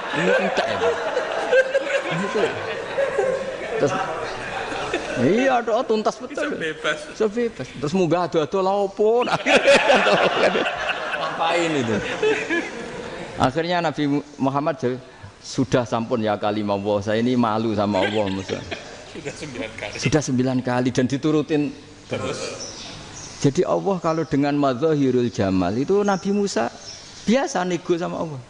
Ini entek ya. Terus iya doa tuntas betul. Sebebas. Terus munggah ado-ado lha opo? Ngapain itu? Akhirnya Nabi Muhammad sudah sampun ya kalimah Allah. Saya ini malu sama Allah Musa. Sudah 9 kali dan diturutin terus. Jadi Allah kalau dengan madzahirul jamal itu Nabi Musa biasa nego sama Allah.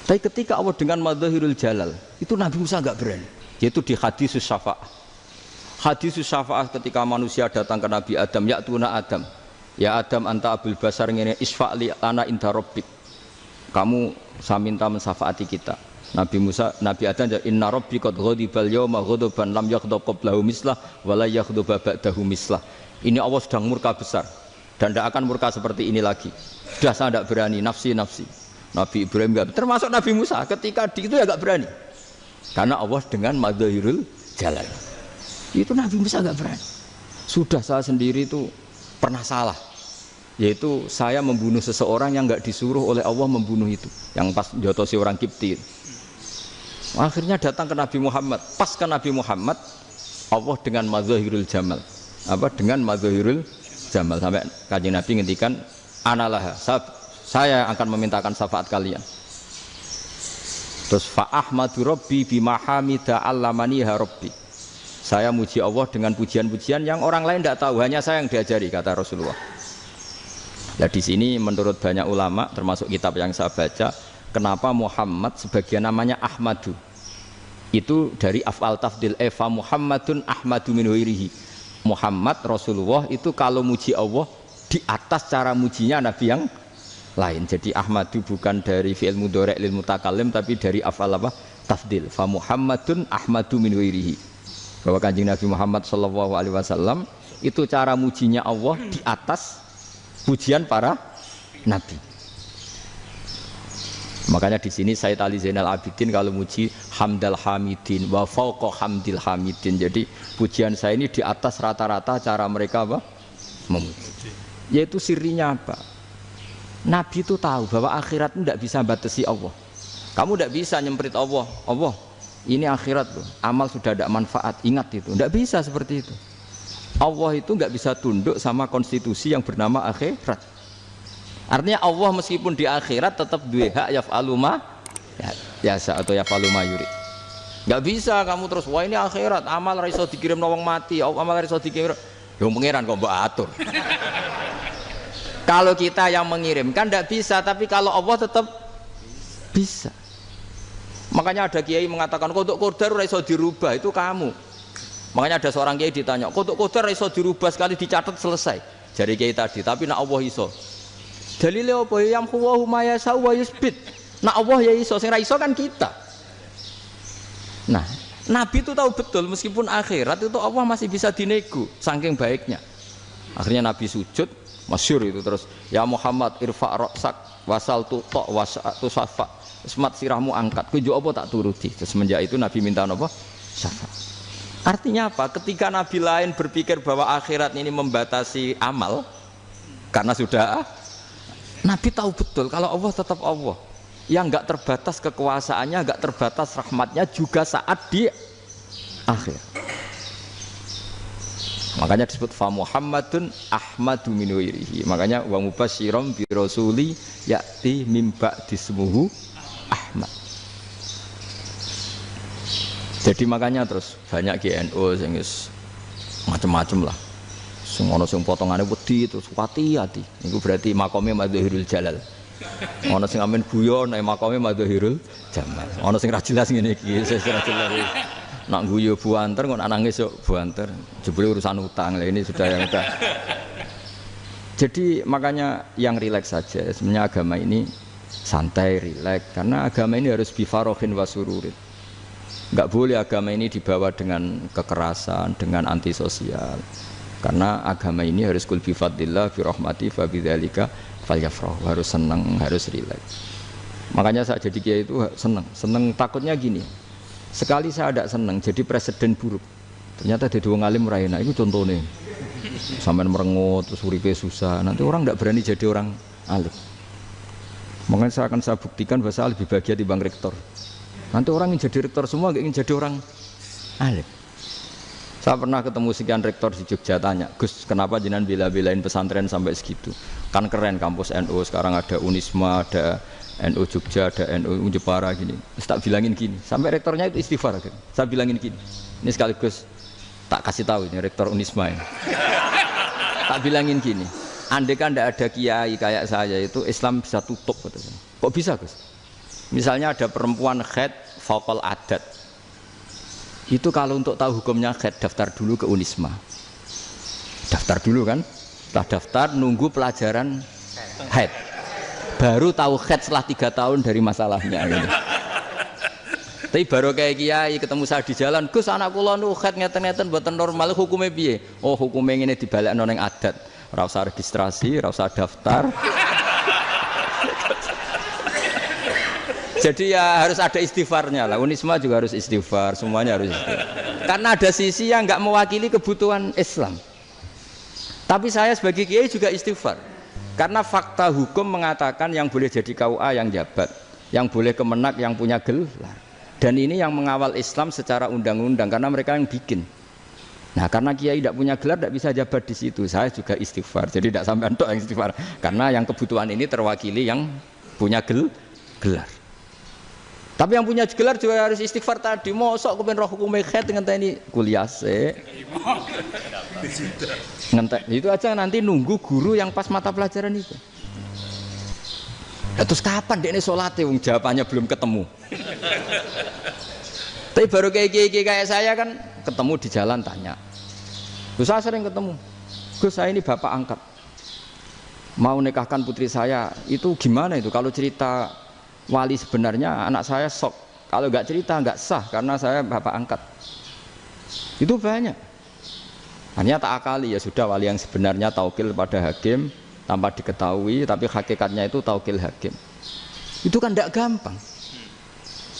Tapi ketika Allah dengan madzahirul jalal itu Nabi Musa enggak berani. Yaitu di hadisus syafa'ah. Hadisus syafa'ah ketika manusia datang ke Nabi Adam, ya tuna Adam. Ya Adam anta abul basar ngene isfa'li ana inda rabbik. Kamu saya minta mensafaati kita. Nabi Musa, Nabi Adam inna rabbi qad ghadibal yawma ghadaban lam yaghdab qablahu mislah wa la yaghdab ba'dahu mislah. Ini Allah sedang murka besar dan tidak akan murka seperti ini lagi. Sudah saya tidak berani nafsi. Nabi Ibrahim enggak, termasuk Nabi Musa ketika di itu ya enggak berani. Karena Allah dengan madzahirul jalal. Itu Nabi Musa enggak berani. Sudah saya sendiri itu pernah salah. Yaitu saya membunuh seseorang yang enggak disuruh oleh Allah membunuh itu. Yang pas jotosi orang Kipti. Akhirnya datang ke Nabi Muhammad. Pas ke Nabi Muhammad Allah dengan madzahirul jamal. Apa dengan madzahirul jamal sampai Kanjeng Nabi ngendikan analah saya akan memintakan syafaat kalian. Terus fa ahmadu rabbi bima hamida allamaniha rabbi. Saya muji Allah dengan pujian-pujian yang orang lain tidak tahu, hanya saya yang diajari, kata Rasulullah. Nah di sini menurut banyak ulama termasuk kitab yang saya baca, kenapa Muhammad sebagian namanya Ahmadu. Itu dari af'al tafdil fa Muhammadun Ahmadu min ghairihi. Muhammad Rasulullah itu kalau muji Allah di atas cara mujinya Nabi yang lain. Jadi Ahmadu bukan dari fi'il mudhari' lil mutakallim tapi dari af'al apa? Tafdil. Fa Muhammadun Ahmadu min ghairihi. Bahwa Kanjeng Nabi Muhammad sallallahu alaihi wasallam itu cara mujinya Allah di atas pujian para nabi. Makanya di sini Sayyid Ali Zainal Abidin kalau muji hamdal hamidin wa fauqa hamdil hamidin. Jadi pujian saya ini di atas rata-rata cara mereka apa? Memuji. Yaitu sirinya apa? Nabi itu tahu bahwa akhirat itu tidak bisa batasi Allah. Kamu tidak bisa nyemprit Allah. Allah, ini akhirat loh. Amal sudah ada manfaat. Ingat itu. Tidak bisa seperti itu. Allah itu nggak bisa tunduk sama konstitusi yang bernama akhirat. Artinya Allah meskipun di akhirat tetap duwe hak yaf'alu ma yasa atau yaf'alu ma yurid. Nggak bisa kamu terus wah ini akhirat amal ra iso dikirim wong mati, amal ra iso dikirim. Yo pangeran kok mbok atur. Kalau kita yang mengirimkan tidak bisa, tapi kalau Allah tetap bisa. Makanya ada kiai mengatakan kodok qadar ora iso dirubah, itu kamu. Makanya ada seorang kiai ditanya, kodok qadar ora iso dirubah sekali dicatat selesai. Jari kiai tadi, tapi nak Allah iso. Dalile apa yang huwa ma yasau wa yusbit. Nak Allah ya iso, sing ra iso kan kita. Nah, Nabi itu tahu betul meskipun akhirat itu Allah masih bisa dinego saking baiknya. Akhirnya Nabi sujud, masyhur itu terus, ya Muhammad irfa' ra'sak wasal tutok wasatu safa. Semat sirahmu angkat, kujo apa tak turuti. Semenjak itu Nabi minta apa? Syafa. Artinya apa? Ketika Nabi lain berpikir bahwa akhirat ini membatasi amal, karena sudah Nabi tahu betul kalau Allah tetap Allah. Yang enggak terbatas kekuasaannya, enggak terbatas rahmatnya juga saat di akhir. Makanya disebut fa Muhammadun Ahmadu min wirihi. Makanya wa mubasyiram bi rasuli ya'ti mim ba'di ismuhu Ahmad. Jadi makanya terus banyak GNU sing wis macam-macam lah. Sing ana sing potongane wedi terus hati-hati. Niku berarti makome Madzahirul Jalal. Ana sing amen guyon nek makome Madzahirul Jamal. Ana sing ra jelas ngene iki, sing ra jelas. Nak guyu buanter kok nangis yo buanter. Jebule urusan utang. Lah ini sudah yang udah. Jadi makanya yang rileks saja. Sebenarnya agama ini santai, rileks, karena agama ini harus bifarohin wasururin. Enggak boleh agama ini dibawa dengan kekerasan, dengan antisosial. Karena agama ini harus kul bi fadlillah bi rahmati fa bidzalika falyafrahu, harus senang, harus rileks. Makanya saya jadi kiai itu senang takutnya gini. Sekali saya tidak senang jadi presiden buruk. Ternyata di wong alim ora enak, itu contohnya. Sampean merengut terus uripe susah, nanti orang tidak berani jadi orang alim. Makanya saya buktikan bahwa saya lebih bahagia dibanding rektor. Nanti orang ingin jadi rektor semua, nggak ingin jadi orang alim. Saya pernah ketemu sekian rektor di Jogja, tanya, Gus, kenapa jenengan bela-belain pesantren sampai segitu? Kan keren kampus NU, sekarang ada Unisma, ada NU Jogja, ada NU Jepara gini. Tak bilangin gini, sampai rektornya itu istighfar. Saya bilangin gini, ini sekaligus tak kasih tahu ini rektor Unisma ini. Tak bilangin gini. Andai kan tidak ada kiai kayak saya itu Islam bisa tutup. Kok bisa Gus? Misalnya ada perempuan haid faqal adat. Itu kalau untuk tahu hukumnya haid daftar dulu ke Unisma. Daftar dulu kan? Setelah daftar nunggu pelajaran haid. Baru tahu haid setelah 3 tahun dari masalahnya. Gitu. Tapi baru kayak kiai ketemu saya di jalan, Gus anak kula nu haid ngeten-ngeten mboten normal hukumnya piye? Oh hukumnya ngene dibalekno ning adat. Ora usah registrasi, ora usah daftar. Jadi ya harus ada istighfarnya lah. Unisma juga harus istighfar, semuanya harus istighfar. Karena ada sisi yang nggak mewakili kebutuhan Islam. Tapi saya sebagai kiai juga istighfar. Karena fakta hukum mengatakan yang boleh jadi KUA yang jabat, yang boleh kemenak yang punya gelar. Dan ini yang mengawal Islam secara undang-undang karena mereka yang bikin. Nah karena kiai tidak punya gelar tidak bisa jabat di situ. Saya juga istighfar. Jadi tidak sampai untuk yang istighfar. Karena yang kebutuhan ini terwakili yang punya gelar. Tapi yang punya gelar juga harus istighfar tadi. Mosok kepen roh hukum haid ngenteni kuliah se. Ngentek. Itu aja nanti nunggu guru yang pas mata pelajaran itu. Terus kapan dia ini sholat wong jawabannya belum ketemu. Tapi baru kayak saya kan ketemu di jalan tanya. Gus saya sering ketemu. Gus saya ini bapak angkat. Mau nikahkan putri saya itu gimana itu? Kalau cerita wali sebenarnya anak saya sok. Kalau nggak cerita nggak sah karena saya bapak angkat. Itu banyak. Hanya tak akali ya sudah wali yang sebenarnya taukil pada hakim tanpa diketahui, tapi hakikatnya itu taukil hakim. Itu kan tidak gampang.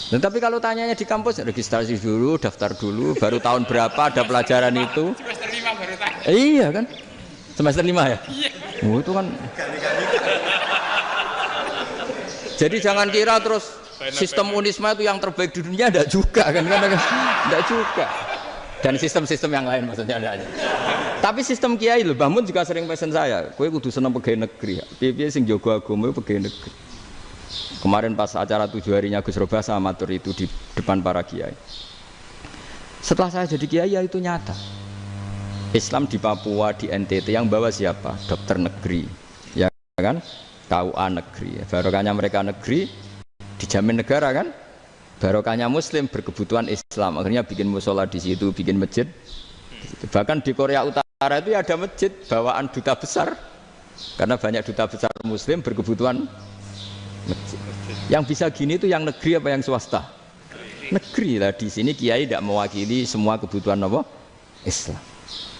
Dan tapi kalau tanyanya di kampus registrasi dulu, daftar dulu, baru tahun berapa ada pelajaran itu? Semester 5 baru tanya. Iya kan? Semester 5 ya? Iya. Oh, itu kan. Jadi jangan kira terus sistem Unisma itu yang terbaik di dunia, tidak juga kan? Tidak juga. Dan sistem-sistem yang lain maksudnya ada aja. Tapi sistem kiai lho, Mbah Mun juga sering pesen saya, kowe kudu seneng pegawai negeri. Piye-piye sing jaga agama pegawai negeri. Kemarin pas acara 7 harinya Gus Robah sama matur itu di depan para kiai. Setelah saya jadi kiai ya itu nyata. Islam di Papua, di NTT yang bawa siapa? Dokter negeri. Ya kan? KUA negeri. Barokahnya mereka negeri dijamin negara kan? Barokahnya muslim berkebutuhan Islam. Akhirnya bikin musola di situ, bikin masjid. Bahkan di Korea Utara itu ada masjid bawaan duta besar. Karena banyak duta besar muslim berkebutuhan masjid. Yang bisa gini itu yang negeri apa yang swasta? negeri lah. Di sini kiai tidak mewakili semua kebutuhan apa? Islam.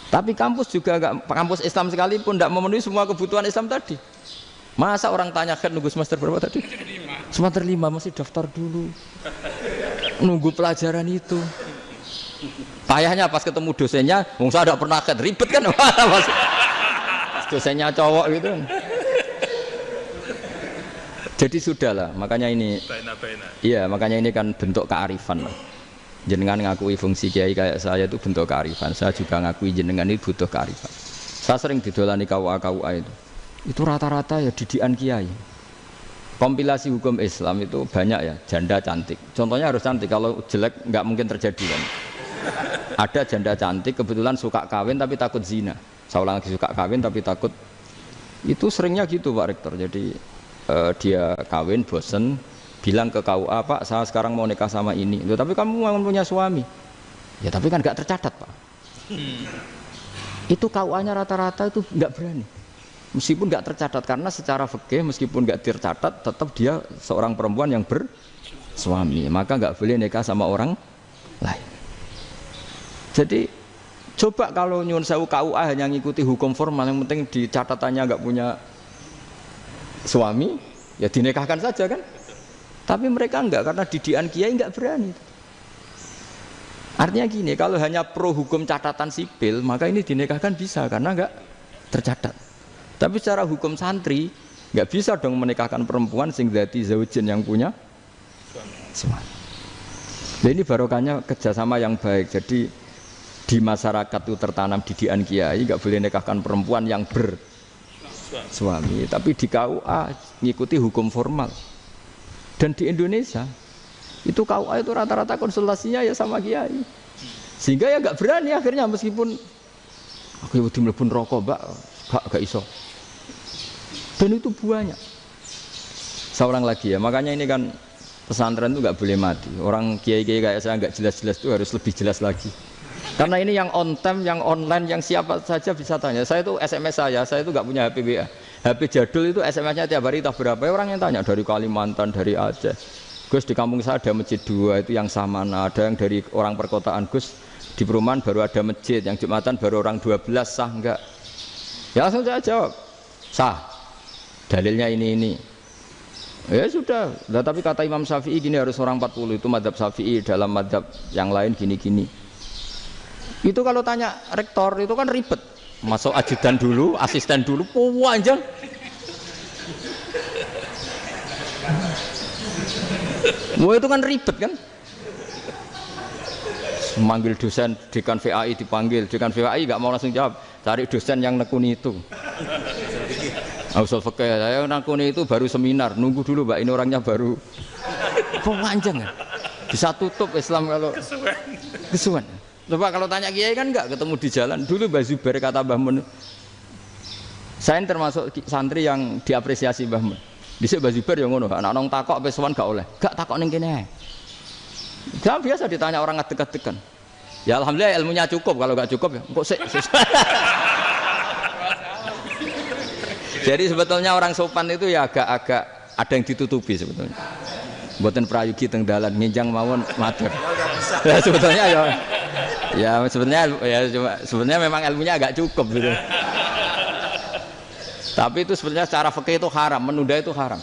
Tapi kampus juga enggak, kampus Islam sekalipun tidak memenuhi semua kebutuhan Islam tadi. Masa orang tanya kan nunggu semester berapa tadi? Semester 5 masih daftar dulu. Nunggu pelajaran itu. Payahnya pas ketemu dosennya, saya tidak pernah ribet kan? Pas dosennya cowok gitu. Jadi sudahlah, makanya ini, iya makanya ini kan bentuk kearifan. Jenengan ngakui fungsi kiai kayak saya itu bentuk kearifan. Saya juga ngakui jenengan ini butuh kearifan. Saya sering didolani KUA itu rata-rata ya didikan kiai. Kompilasi hukum Islam itu banyak ya, janda cantik. Contohnya harus cantik, kalau jelek nggak mungkin terjadi kan. Ada janda cantik kebetulan suka kawin tapi takut zina. Saya ulang lagi, suka kawin tapi takut. Itu seringnya gitu Pak Rektor. Jadi dia kawin bosen bilang ke KUA, Pak saya sekarang mau nikah sama ini. Loh, tapi kamu mau punya suami. Ya tapi kan nggak tercatat Pak. Itu KUA-nya rata-rata itu nggak berani. Meskipun nggak tercatat karena secara fikih meskipun nggak tercatat tetap dia seorang perempuan yang bersuami, maka nggak boleh nikah sama orang lain. Jadi coba kalau nyuwun sewu KUA hanya ngikuti hukum formal, yang penting di catatannya nggak punya suami, ya dinikahkan saja kan. Tapi mereka enggak, karena didikan kiai enggak berani. Artinya gini, kalau hanya pro hukum catatan sipil, maka ini dinikahkan bisa karena enggak tercatat. Tapi secara hukum santri enggak bisa dong menikahkan perempuan sing dzati zaujin yang punya suami. Nah, ini barokahnya kerjasama yang baik. Jadi di masyarakat itu tertanam didikan kiai, enggak boleh nikahkan perempuan yang bersuami. Tapi di KUA ngikuti hukum formal. Dan di Indonesia itu KUA itu rata-rata konsultasinya ya sama kiai, sehingga ya nggak berani akhirnya meskipun aku wedi mlebu neraka Mbak, gak iso. Dan itu banyak. Seorang lagi ya, makanya ini kan pesantren itu nggak boleh mati. Orang kiai-kiai kayak saya nggak jelas-jelas itu harus lebih jelas lagi. Karena ini yang on time, yang online, yang siapa saja bisa tanya. Saya itu SMS saya itu nggak punya HP WA. HP jadul itu SMS-nya tiap hari tak berapa, orang yang tanya dari Kalimantan, dari Aceh. Gus di kampung saya ada masjid 2 itu yang Samana, ada yang dari orang perkotaan. Gus di perumahan baru ada masjid, yang Jumatan baru orang 12, sah enggak? Ya langsung saya jawab, sah. Dalilnya ini. Ya sudah, nah, tapi kata Imam Syafi'i gini harus orang 40, itu madzhab Syafi'i, dalam madzhab yang lain gini-gini. Itu kalau tanya rektor itu kan ribet. Masuk ajudan dulu, asisten dulu, panjang. Wah itu kan ribet kan? Memanggil dosen, dekan VAI dipanggil, dekan VAI nggak mau langsung jawab, cari dosen yang nekuni itu. Usul fikih, saya nekuni itu baru seminar, nunggu dulu Mbak, ini orangnya baru. Panjang ya? Bisa tutup Islam kalau kesuwen. Coba kalau tanya kiai kan enggak ketemu di jalan. Dulu Mbah Zubair kata Mbah Mun, saya termasuk santri yang diapresiasi Mbah Mun. Dhisik Mbah Zubair yang ngono, anak nong takok pesuan gak oleh. Gak takok ning kene. Jangan biasa ditanya orang ngadeg-adegan. Ya alhamdulillah ilmunya cukup, kalau gak cukup ya kok sik. Jadi sebetulnya orang sopan itu ya agak-agak ada yang ditutupi sebetulnya. Mboten prayogi teng dalan nginjang mawon matur. Ya sebetulnya ya sebenarnya memang ilmunya agak cukup gitu. Tapi itu sebenarnya secara fikih itu haram, menunda itu haram.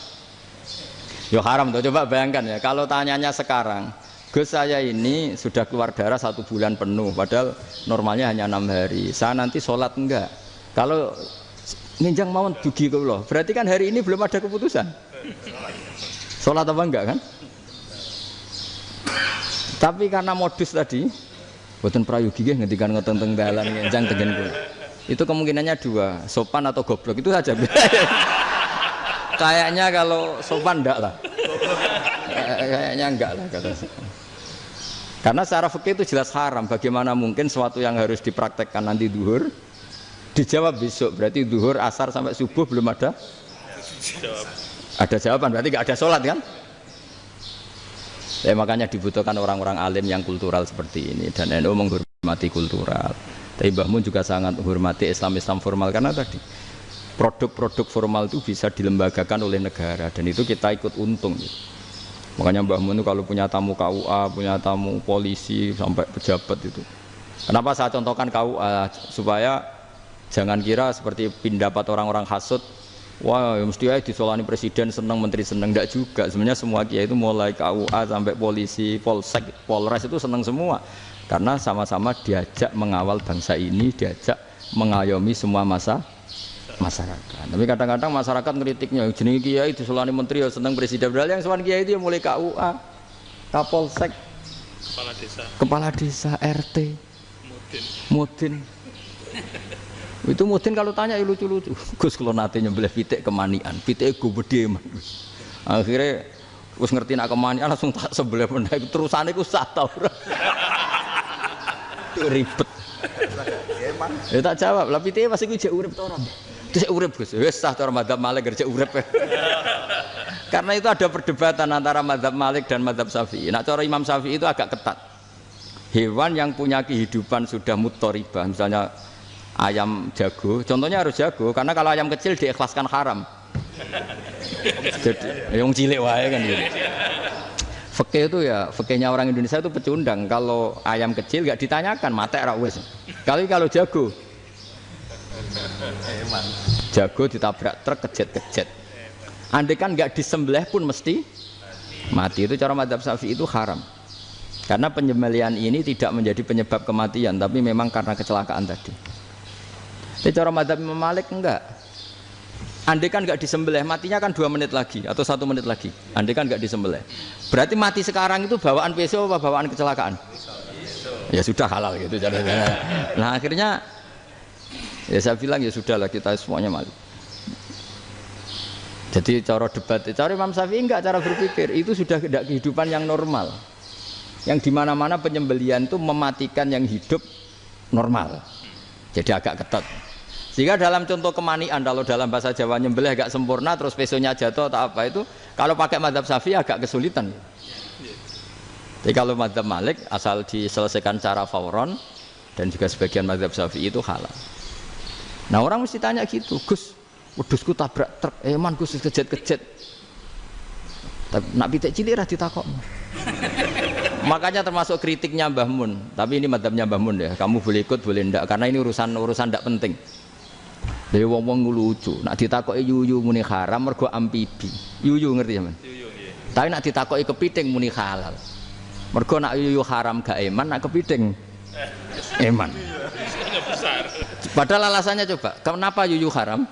Ya haram tuh, coba bayangkan ya, kalau tanyanya sekarang, Gus saya ini sudah keluar darah 1 bulan penuh, padahal normalnya hanya 6 hari. Saya nanti sholat enggak? Kalau ninjang mawon dugi kula, berarti kan hari ini belum ada keputusan. Sholat apa enggak kan? Tapi karena modus tadi, boten prayogi nggih ngendikan ngoten teng dalan ngenjang tengen kula. Itu kemungkinannya 2, sopan atau goblok, itu saja. Kayaknya kalau sopan enggak lah. Kayaknya enggak lah kata saya. Karena secara fikih itu jelas haram. Bagaimana mungkin sesuatu yang harus dipraktekkan nanti duhur dijawab besok, berarti duhur, asar sampai subuh belum ada jawaban, berarti enggak ada sholat kan? Ya, makanya dibutuhkan orang-orang alim yang kultural seperti ini, dan NU menghormati kultural. Tapi Mbah Mun juga sangat menghormati Islam formal, karena tadi produk-produk formal itu bisa dilembagakan oleh negara, dan itu kita ikut untung. Makanya Mbah Mun itu kalau punya tamu KUA, punya tamu polisi sampai pejabat itu. Kenapa saya contohkan KUA supaya jangan kira seperti pendapat orang-orang hasud, wah ya mesti aja disolani presiden seneng, menteri seneng, enggak juga. Sebenarnya semua kiai itu mulai KUA sampai polisi, polsek, polres itu seneng semua. Karena sama-sama diajak mengawal bangsa ini, diajak mengayomi semua masyarakat. Tapi kadang-kadang masyarakat ngeritiknya, jenenge kiai disolani menteri ya seneng presiden. Padahal yang sowan kiai itu mulai KUA, Kapolsek, kepala desa, RT, Mudin. Itu Mudin kalau tanya ya lucu-lucu. Gus kalau nate nyembelih pitik kemanian, pitike go gedhe man. Akhirnya wis ngerti nak kemanian langsung tak sebelah meneh terusane ku sah ta ora. Ribet. Ya tak jawab, lah pitike pas iku jek urip ta ora? Cek urip Gus, wis sah cara mazhab Malik kerja urip. Karena itu ada perdebatan antara mazhab Malik dan mazhab Syafi'i. Nah cara Imam Syafi'i itu agak ketat. Hewan yang punya kehidupan sudah mutharibah, misalnya ayam jago, contohnya harus jago, karena kalau ayam kecil diikhlaskan haram. Jadi yang cilik wae kan gitu. Fikih itu ya, fikihnya orang Indonesia itu pecundang. Kalau ayam kecil gak ditanyakan, mate ra wis. Kalau jago jago ditabrak truk kejet-kejet. Andai kan nggak disembelih pun mesti mati. Itu cara mazhab Syafi'i itu haram. Karena penyembelihan ini tidak menjadi penyebab kematian, tapi memang karena kecelakaan tadi. Tapi cara mazhab Imam Malik enggak. Andai kan nggak disembelih, matinya kan 2 menit lagi atau 1 menit lagi. Andai kan nggak disembelih, berarti mati sekarang itu bawaan pisau apa bawaan kecelakaan? Ya sudah halal gitu caranya. Nah akhirnya ya saya bilang ya sudahlah kita semuanya malu. Jadi cara debat, cara Imam Syafi'i enggak, cara berpikir itu sudah tidak kehidupan yang normal. Yang dimana-mana penyembelihan itu mematikan yang hidup normal. Jadi agak ketat. Sehingga dalam contoh kemanian, kalau dalam bahasa Jawa nyembelih agak sempurna terus pesonya jatuh atau apa itu, kalau pakai mazhab Syafi'i agak kesulitan. Jadi kalau mazhab Malik asal diselesaikan secara fauron dan juga sebagian mazhab Syafi'i itu halal. Nah orang mesti tanya gitu, Gus, wedhusku tabrak truk, man Gus kejet-kejet. Nak pitik cilik ra ditakok. Makanya termasuk kritiknya Mbah Mun, tapi ini madzhabnya Mbah Mun ya, kamu boleh ikut boleh ndak, karena ini urusan ndak penting. Dari wong-wong lucu, nak ditakoki yuyu muni haram mergo amfibi. Yuyu ngerti sampean? Yuyu nggih. Tapi nak ditakoki kepiting muni halal. Mergo nak yuyu haram gak eman, nak kepiting eman. Padahal alasannya coba, kenapa yuyu haram?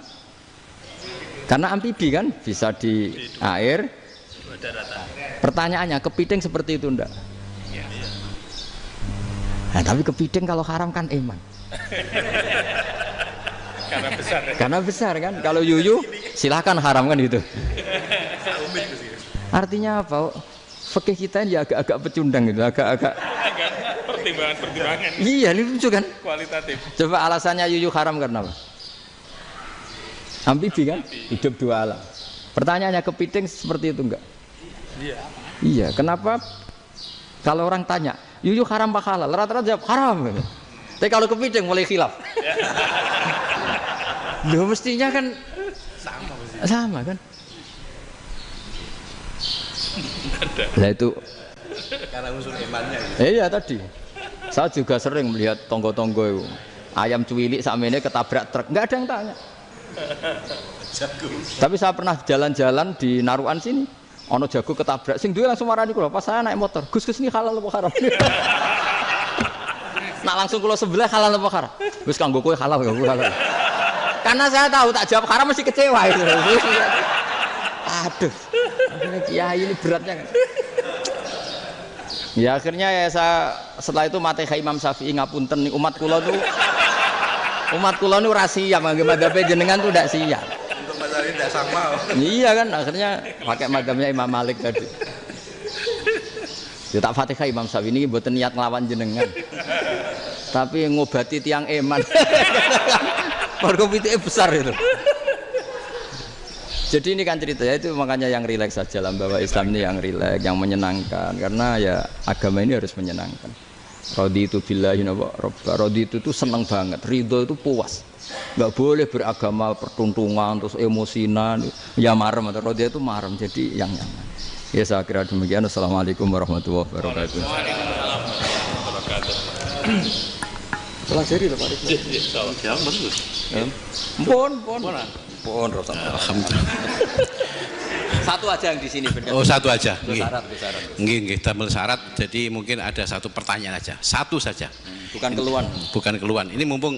Karena amfibi kan, bisa di air. Pertanyaannya, kepiting seperti itu enggak? Nah, tapi kepiting kalau haram kan eman. Karena besar kan, kalau yuyu silahkan haram kan gitu. Artinya apa? Fikih kita ini agak-agak pecundang gitu, agak-agak pertimbangan. Iya, ini lucu kan? Kualitatif. Coba alasannya yuyu haram karena apa? Amfibi kan? Hidup 2 alam. Pertanyaannya kepiting seperti itu enggak? Iya. Iya, kenapa? Kalau orang tanya, yuyu haram apa halal? Rata-rata jawab haram. Tapi kalau kepiting mulai khilaf. Loh mestinya kan sama kan? Lah itu karena unsur imannya. Iya tadi. Saya juga sering melihat tonggo-tonggo itu. Ayam cuwilik sakmene ketabrak truk, enggak ada yang tanya. Tapi saya pernah jalan-jalan di Narukan sini. Ono jago ketabrak, sing duwe langsung marani kula. Pas saya naik motor, Gus ini halal apa haram? Nak langsung kula sebelah halal apa haram? Gus kanggo kowe halal ya halal. Karena saya tahu tak jawab haram mesti kecewa itu. Aduh. Akhirnya kiai ini beratnya kan. Ya akhirnya ya saya setelah itu Fatihah Imam Syafi'i ngapunten umat kula tuh ora siap mangke madzhab jenengan tuh ndak siap. Untuk madzhab ndak sama. Iya kan akhirnya pakai madzhabnya Imam Malik tadi. Ya tak Fatihah Imam Syafi'i ini mboten niat nglawan jenengan. Tapi ngobati tiang eman. Mergo pitike besar itu. Jadi ini kan ceritanya itu makanya yang rileks saja lah bahwa Islam ini yang rileks, yang menyenangkan karena ya agama ini harus menyenangkan. Raditu billahi robba, raditu itu senang banget, ridho itu puas. Nggak boleh beragama pertuntungan terus emosinan, ya marem atau raditu itu marem jadi yang nyaman. Ya saya kira demikian. Assalamualaikum warahmatullahi wabarakatuh. Waalaikumsalam warahmatullahi wabarakatuh. Pelajari lho Pak. Ya, bagus. Pon rasa. Alhamdulillah. Satu aja yang di sini benar. Oh, satu aja. Nggih. Syarat. Nggih, damel syarat. Jadi mungkin ada satu pertanyaan aja. Satu saja. Bukan keluhan. Bukan keluhan. Ini mumpung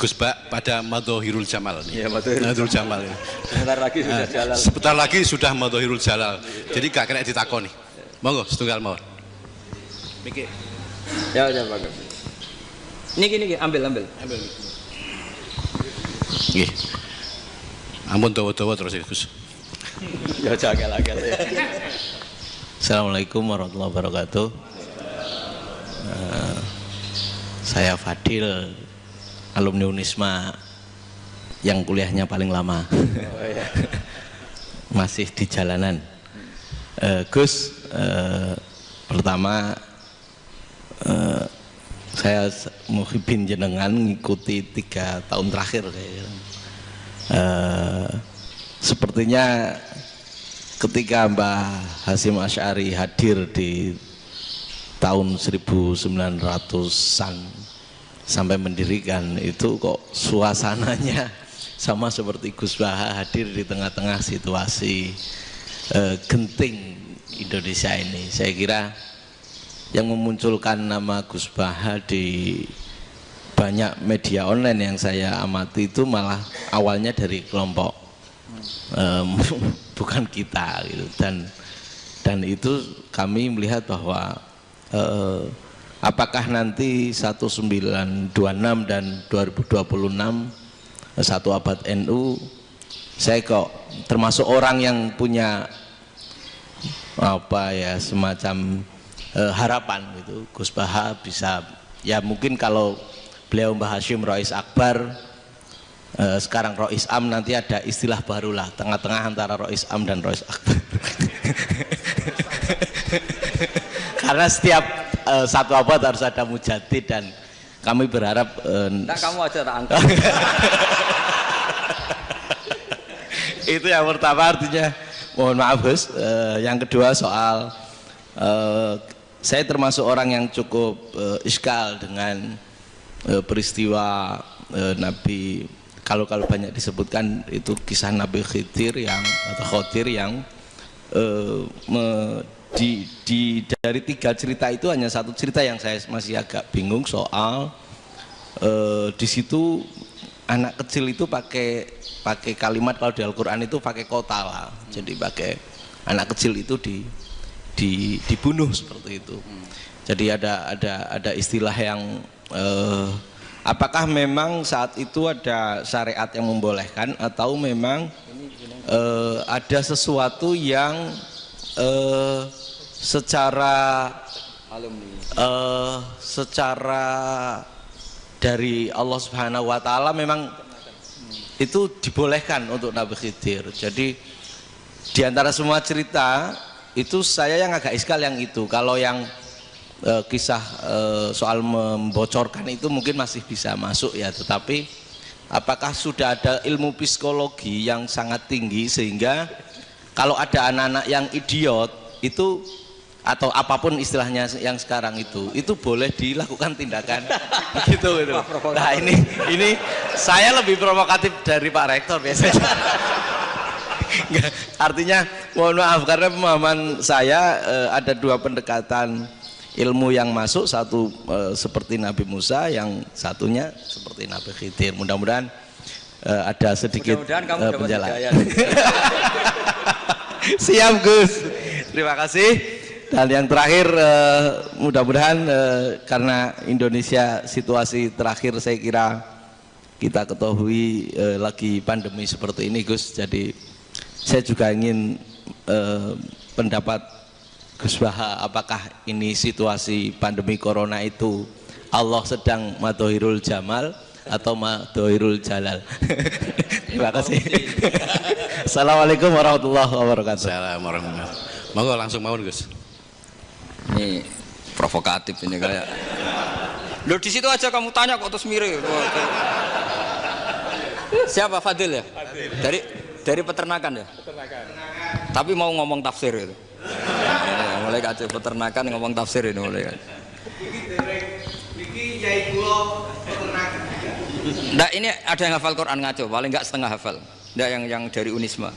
Gus Bak pada Madhohirul Jamal nih. Iya, Madhohirul Jamal. Sebentar lagi sudah jalan. Sebentar lagi sudah Madhohirul Jalal. Jadi gak kena ditakoni. Monggo setunggal mawon. Mikir. Ya bagus. Niki ambil. Nggih. Ampun dawa-dawa terus ya Gus. Ya jaga-jaga ya. Assalamualaikum warahmatullahi wabarakatuh. Saya Fadil, alumni Unisma yang kuliahnya paling lama. Masih di jalanan. Gus, pertama saya muhibin jenengan ngikuti 3 tahun terakhir kayaknya. Sepertinya ketika Mbah Hasyim Asy'ari hadir di tahun 1900-an sampai mendirikan itu kok suasananya sama seperti Gus Baha hadir di tengah-tengah situasi genting Indonesia ini. Saya kira yang memunculkan nama Gus Baha di banyak media online yang saya amati itu malah awalnya dari kelompok bukan kita gitu. Dan itu kami melihat bahwa apakah nanti 1926 dan 2026 satu abad NU, saya kok termasuk orang yang punya apa ya semacam harapan gitu Gus Baha bisa, ya mungkin kalau beliau Mbah Hasyim Rois Akbar, sekarang Rois Am, nanti ada istilah barulah tengah-tengah antara Rois Am dan Rois Akbar. Karena setiap satu abad harus ada mujadid dan kami berharap kamu aja tak angkat. Itu yang pertama, artinya mohon maaf Gus. Yang kedua soal saya termasuk orang yang cukup iskal dengan peristiwa Nabi, kalau banyak disebutkan itu kisah Nabi Khidir yang dari 3 cerita itu hanya satu cerita yang saya masih agak bingung soal di situ anak kecil itu pakai kalimat, kalau di Al-Quran itu pakai kotala, jadi pakai anak kecil itu dibunuh seperti itu. Jadi ada istilah yang apakah memang saat itu ada syariat yang membolehkan atau memang ada sesuatu yang secara dari Allah Subhanahu wa taala memang itu dibolehkan untuk Nabi Khidir. Jadi di antara semua cerita itu saya yang agak iskal yang itu. Kalau yang kisah soal membocorkan itu mungkin masih bisa masuk ya, tetapi apakah sudah ada ilmu psikologi yang sangat tinggi sehingga kalau ada anak-anak yang idiot itu atau apapun istilahnya yang sekarang itu boleh dilakukan tindakan gitu. Nah ini saya lebih provokatif dari Pak Rektor biasanya. Artinya mohon maaf karena pemahaman saya ada 2 pendekatan ilmu yang masuk, satu seperti Nabi Musa, yang satunya seperti Nabi Khidir. Mudah-mudahan ada sedikit penjelasan. Siap Gus, terima kasih. Dan yang terakhir mudah-mudahan karena Indonesia situasi terakhir saya kira kita ketahui lagi pandemi seperti ini Gus, jadi saya juga ingin pendapat Gus Baha, apakah ini situasi pandemi corona itu Allah sedang Madhohirul Jamal atau Madhohirul Jalal? Terima kasih. Assalamualaikum warahmatullahi wabarakatuh. Assalamualaikum warahmatullahi wabarakatuh. Monggo langsung mawon Gus. Ini provokatif ini kayak. Loh di situ aja kamu tanya kok terus mirip. Siapa Fadil ya? Dari peternakan ya? Peternakan. Tapi mau ngomong tafsir itu. mulai kacau peternakan ngomong tafsir ini mulai kacau. Nah ini ada yang hafal Quran ngaco, paling enggak setengah hafal. Nggak yang dari Unisma.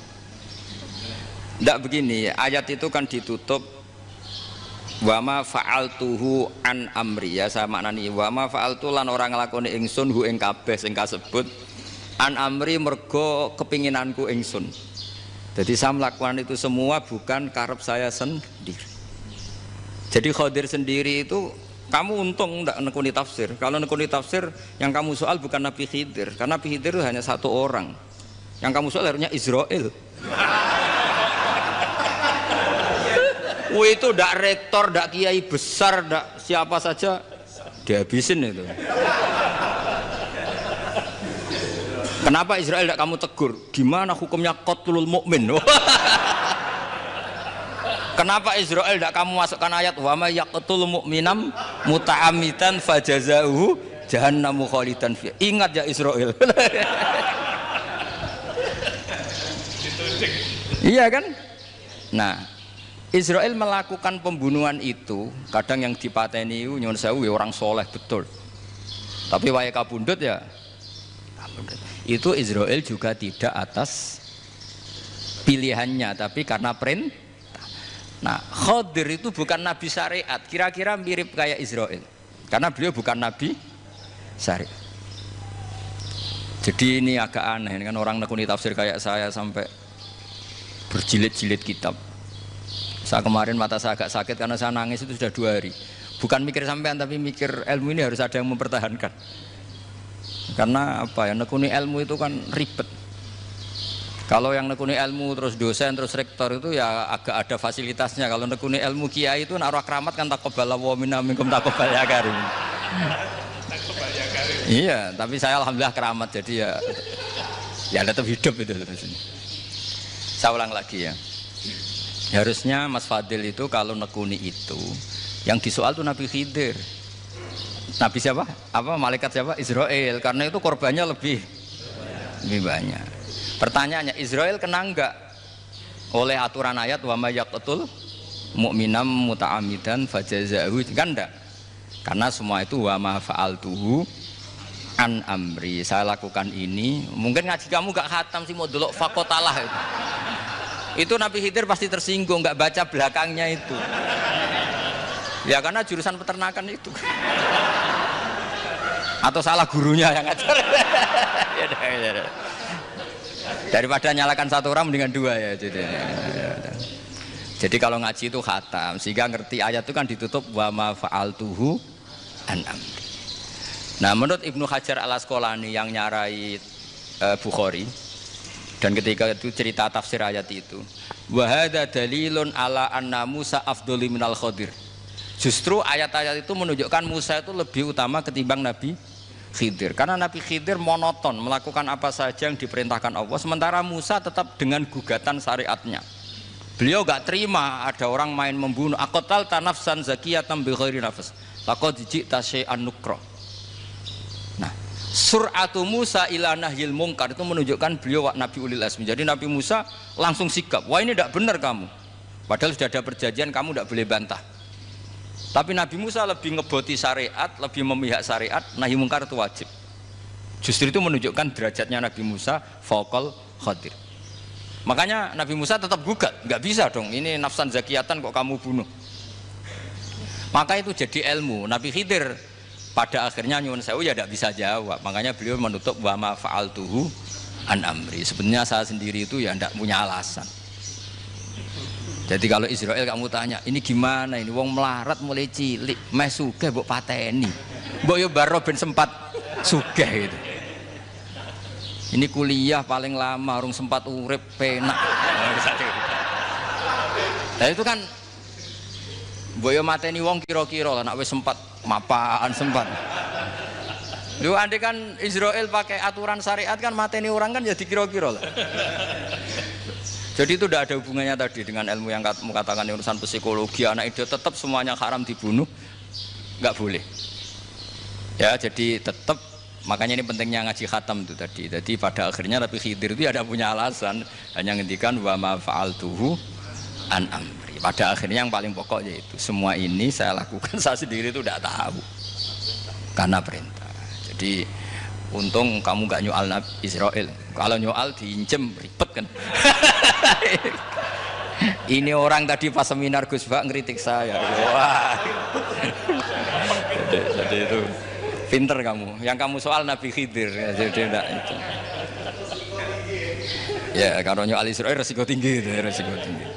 Nggak begini, ayat itu kan ditutup wama fa'altuhu an amri, ya saya maknani wama fa'altu lan orang nglakoni ingsun hu ing kabeh sing kasebut an amri mergo kepinginanku ingsun. Jadi saya melakukan itu semua bukan karep saya sendiri. Jadi Khadir sendiri itu kamu untung tidak nekuni tafsir. Kalau nekuni tafsir yang kamu soal bukan Nabi Khidir, karena Nabi Khidir itu hanya satu orang. Yang kamu soal harusnya Israel. Itu tidak rektor, tidak kiai besar, tidak siapa saja dihabisin itu. Kenapa Israel tidak kamu tegur? Gimana hukumnya qatlul mukmin? Kenapa Israel tidak kamu masukkan ayat wa may yaqtul mu'minam muta'ammidan fajazauhu jahannamu khalidan fiha. Ingat ya Israel. Iya kan? Nah, Israel melakukan pembunuhan itu, kadang yang dipateni nyuwun sewu orang soleh betul. Tapi wae kabundut ya. Itu Israel juga tidak atas pilihannya, tapi karena perintah. Nah, Khadir itu bukan nabi syariat, kira-kira mirip kayak Israel, karena beliau bukan nabi syariat. Jadi ini agak aneh, ini kan orang nekuni tafsir kayak saya sampai berjilid-jilid kitab. Saya kemarin mata saya agak sakit karena saya nangis itu sudah 2 hari. Bukan mikir sampean, tapi mikir ilmu ini harus ada yang mempertahankan. Karena apa ya, nekuni ilmu itu kan ribet. Kalau yang nekuni ilmu terus dosen terus rektor itu ya agak ada fasilitasnya. Kalau nekuni ilmu kiai itu naruh keramat kan taqabbala wa minna minkum taqabbal ya karim. Iya, tapi saya alhamdulillah keramat, jadi ya tetap hidup itu terus. Saya ulang lagi ya. Harusnya Mas Fadil itu kalau nekuni itu yang disoal tuh Nabi Khidir. Nabi siapa? Apa malaikat siapa? Israel. Karena itu korbannya lebih banyak. Pertanyaannya, Israel kena enggak oleh aturan ayat wa may yaqtul mu'minam muta'ammidan fajazaahu? Kan enggak. Karena semua itu wa ma fa'altuhu an amri. Saya lakukan ini. Mungkin ngaji kamu enggak khatam sih, mau delok fakotalah itu. Itu Nabi Khidir pasti tersinggung, enggak baca belakangnya itu. Ya karena jurusan peternakan itu. Atau salah gurunya yang ngajar. Ya. Daripada nyalakan satu orang mendingan 2 ya. Jadi kalau ngaji itu khatam, sehingga ngerti ayat itu kan ditutup wa ma fa'altuhu an amri. Nah, menurut Ibnu Hajar Al-Asqalani yang nyarai Bukhari, dan ketika itu cerita tafsir ayat itu, wa hadza dalilun ala anna Musa afdhalu minal Khadir. Justru ayat-ayat itu menunjukkan Musa itu lebih utama ketimbang Nabi Khidir, karena Nabi Khidir monoton melakukan apa saja yang diperintahkan Allah, sementara Musa tetap dengan gugatan syariatnya. Beliau gak terima ada orang main membunuh. Aqtal tanafsan zakiyatan bi ghairi nafs laqad ji'ta syai'an nukra. Nah, sur'atu Musa ila nahyil munkar itu menunjukkan beliau Nabi ulil azmi. Jadi Nabi Musa langsung sikap, wah ini tidak benar kamu, padahal sudah ada perjanjian, kamu tidak boleh bantah. Tapi Nabi Musa lebih ngeboti syariat, lebih memihak syariat, nahi mungkar itu wajib. Justru itu menunjukkan derajatnya Nabi Musa fauqal Khadir. Makanya Nabi Musa tetap gugat, nggak bisa dong, ini nafsan zakiyatan kok kamu bunuh. Maka itu jadi ilmu. Nabi Khidir pada akhirnya nyuwun sewu ya tidak bisa jawab. Makanya beliau menutup wa ma fa'altuhu an amri. Sebenarnya saya sendiri itu ya tidak punya alasan. Jadi kalau Israel kamu tanya, ini gimana ini wong melarat mulai cilik, meh sugih mbok pateni. Mbok yo baro ben sempat sugih itu. Ini kuliah paling lama urung sempat urip penak. Nah itu kan mbok yo mateni wong kira-kira nek wis sempat mapan sempat. Lho andai kan Israel pakai aturan syariat kan mateni orang kan ya dikira-kira lah. Jadi itu tidak ada hubungannya tadi dengan ilmu yang kamu katakan urusan psikologi, anak itu tetap semuanya haram dibunuh, nggak boleh. Ya jadi tetap, makanya ini pentingnya ngaji khatam itu tadi. Jadi pada akhirnya Nabi Khidir itu ada punya alasan, hanya ngendikan wa ma fa'altuhu an amri. mari. Pada akhirnya yang paling pokok yaitu semua ini saya lakukan saya sendiri itu tidak tahu karena perintah. Jadi untung kamu gak nyual Nabi Israel. Kalau nyual diinjem ribet kan. Ini orang tadi pas seminar Gus Bak ngeritik saya. Wah. Jadi itu pinter kamu. Yang kamu soal Nabi Khidir. Jadi enggak itu. Ya kalau nyual Israel resiko tinggi itu, resiko tinggi.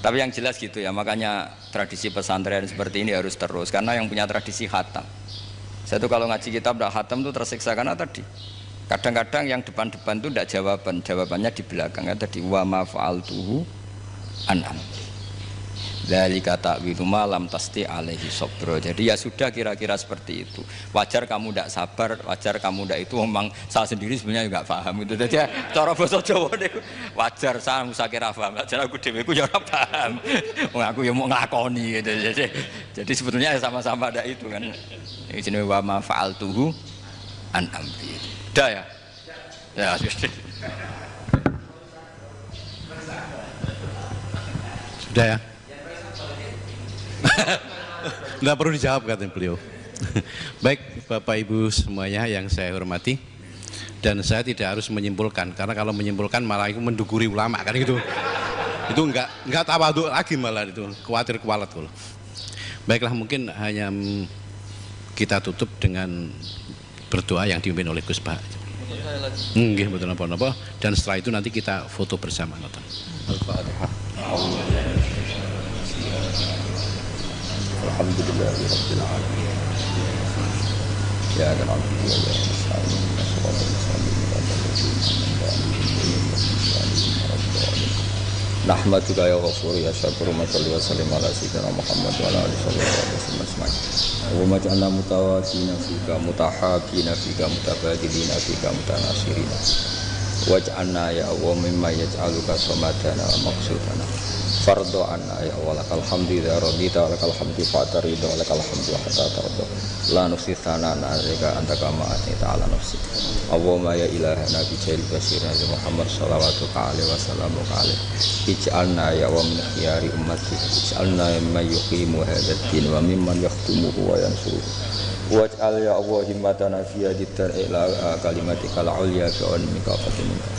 Tapi yang jelas gitu ya, makanya tradisi pesantren seperti ini harus terus karena yang punya tradisi khatam. Saya tuh kalau ngaji kitab tidak khatam tuh tersiksa karena tadi kadang-kadang yang depan-depan tuh tidak jawabannya di belakang. Tadi wa ma fa'altuhu an amri dzalika ta'wilu ma lam tasti alaihi sabra. Jadi ya sudah kira-kira seperti itu. Wajar kamu tidak sabar, wajar kamu tidak itu, memang saya sendiri sebenarnya juga paham itu. Jadi cara basa Jawa niku wajar saya musakira paham. Wajar aku dhewe ku ya ora paham. Wong aku ya mau nglakoni gitu. Jadi sebetulnya sama-sama ada itu kan. Ini jenenge wa ma fa'altuhu an amri. Udah ya? Ya, Sudah ya? Nggak perlu dijawab katanya beliau. Baik Bapak Ibu semuanya yang saya hormati, dan saya tidak harus menyimpulkan karena kalau menyimpulkan malah itu menduguri ulama kan gitu. Itu enggak tawadhu lagi malah itu khawatir kualat kalau. Baiklah mungkin hanya kita tutup dengan berdoa yang dipimpin oleh Gus Bah. Nggih betul napa-napa, dan setelah itu nanti kita foto bersama nonton. Al-Fatihah. Alhamdulillahirabbil alamin. Ya Rabb ya Nahmaduka ya Ghafur ya Syakur wa salli wa sallim ala sayyidina Muhammad wa ala alihi wa sahbihi wa ja'alna mutawaddina fika mutahabina fika mutabadilina fika mutanasirina waj'alna ya Allah mimma yaj'aluka samadana wa maqsudana fardo anna ya Allah lakal hamdu ya radita lakal hamdu fa'ta ridha lakal hamdu hatta tarda la nufsi thanana alaika anta kama atita ala nafsi Allahumma ya ilahana bi jail basir ya Muhammad sallallahu alaihi wasallam ij'alna ya wa min khiyari ummati ij'alna mimman yuqimu hadzal din wa mimman yahtumuhu wa yansuruhu waj'al ya Allah himmatana fi hadidar ila kalimatikal ulya bi anmika fatimika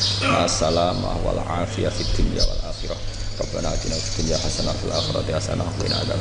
assalamah wal afiyah fid dunya wal akhirah Rabbana atina fid dunya hasanah wa fil akhirati hasanah wa qina adzabannar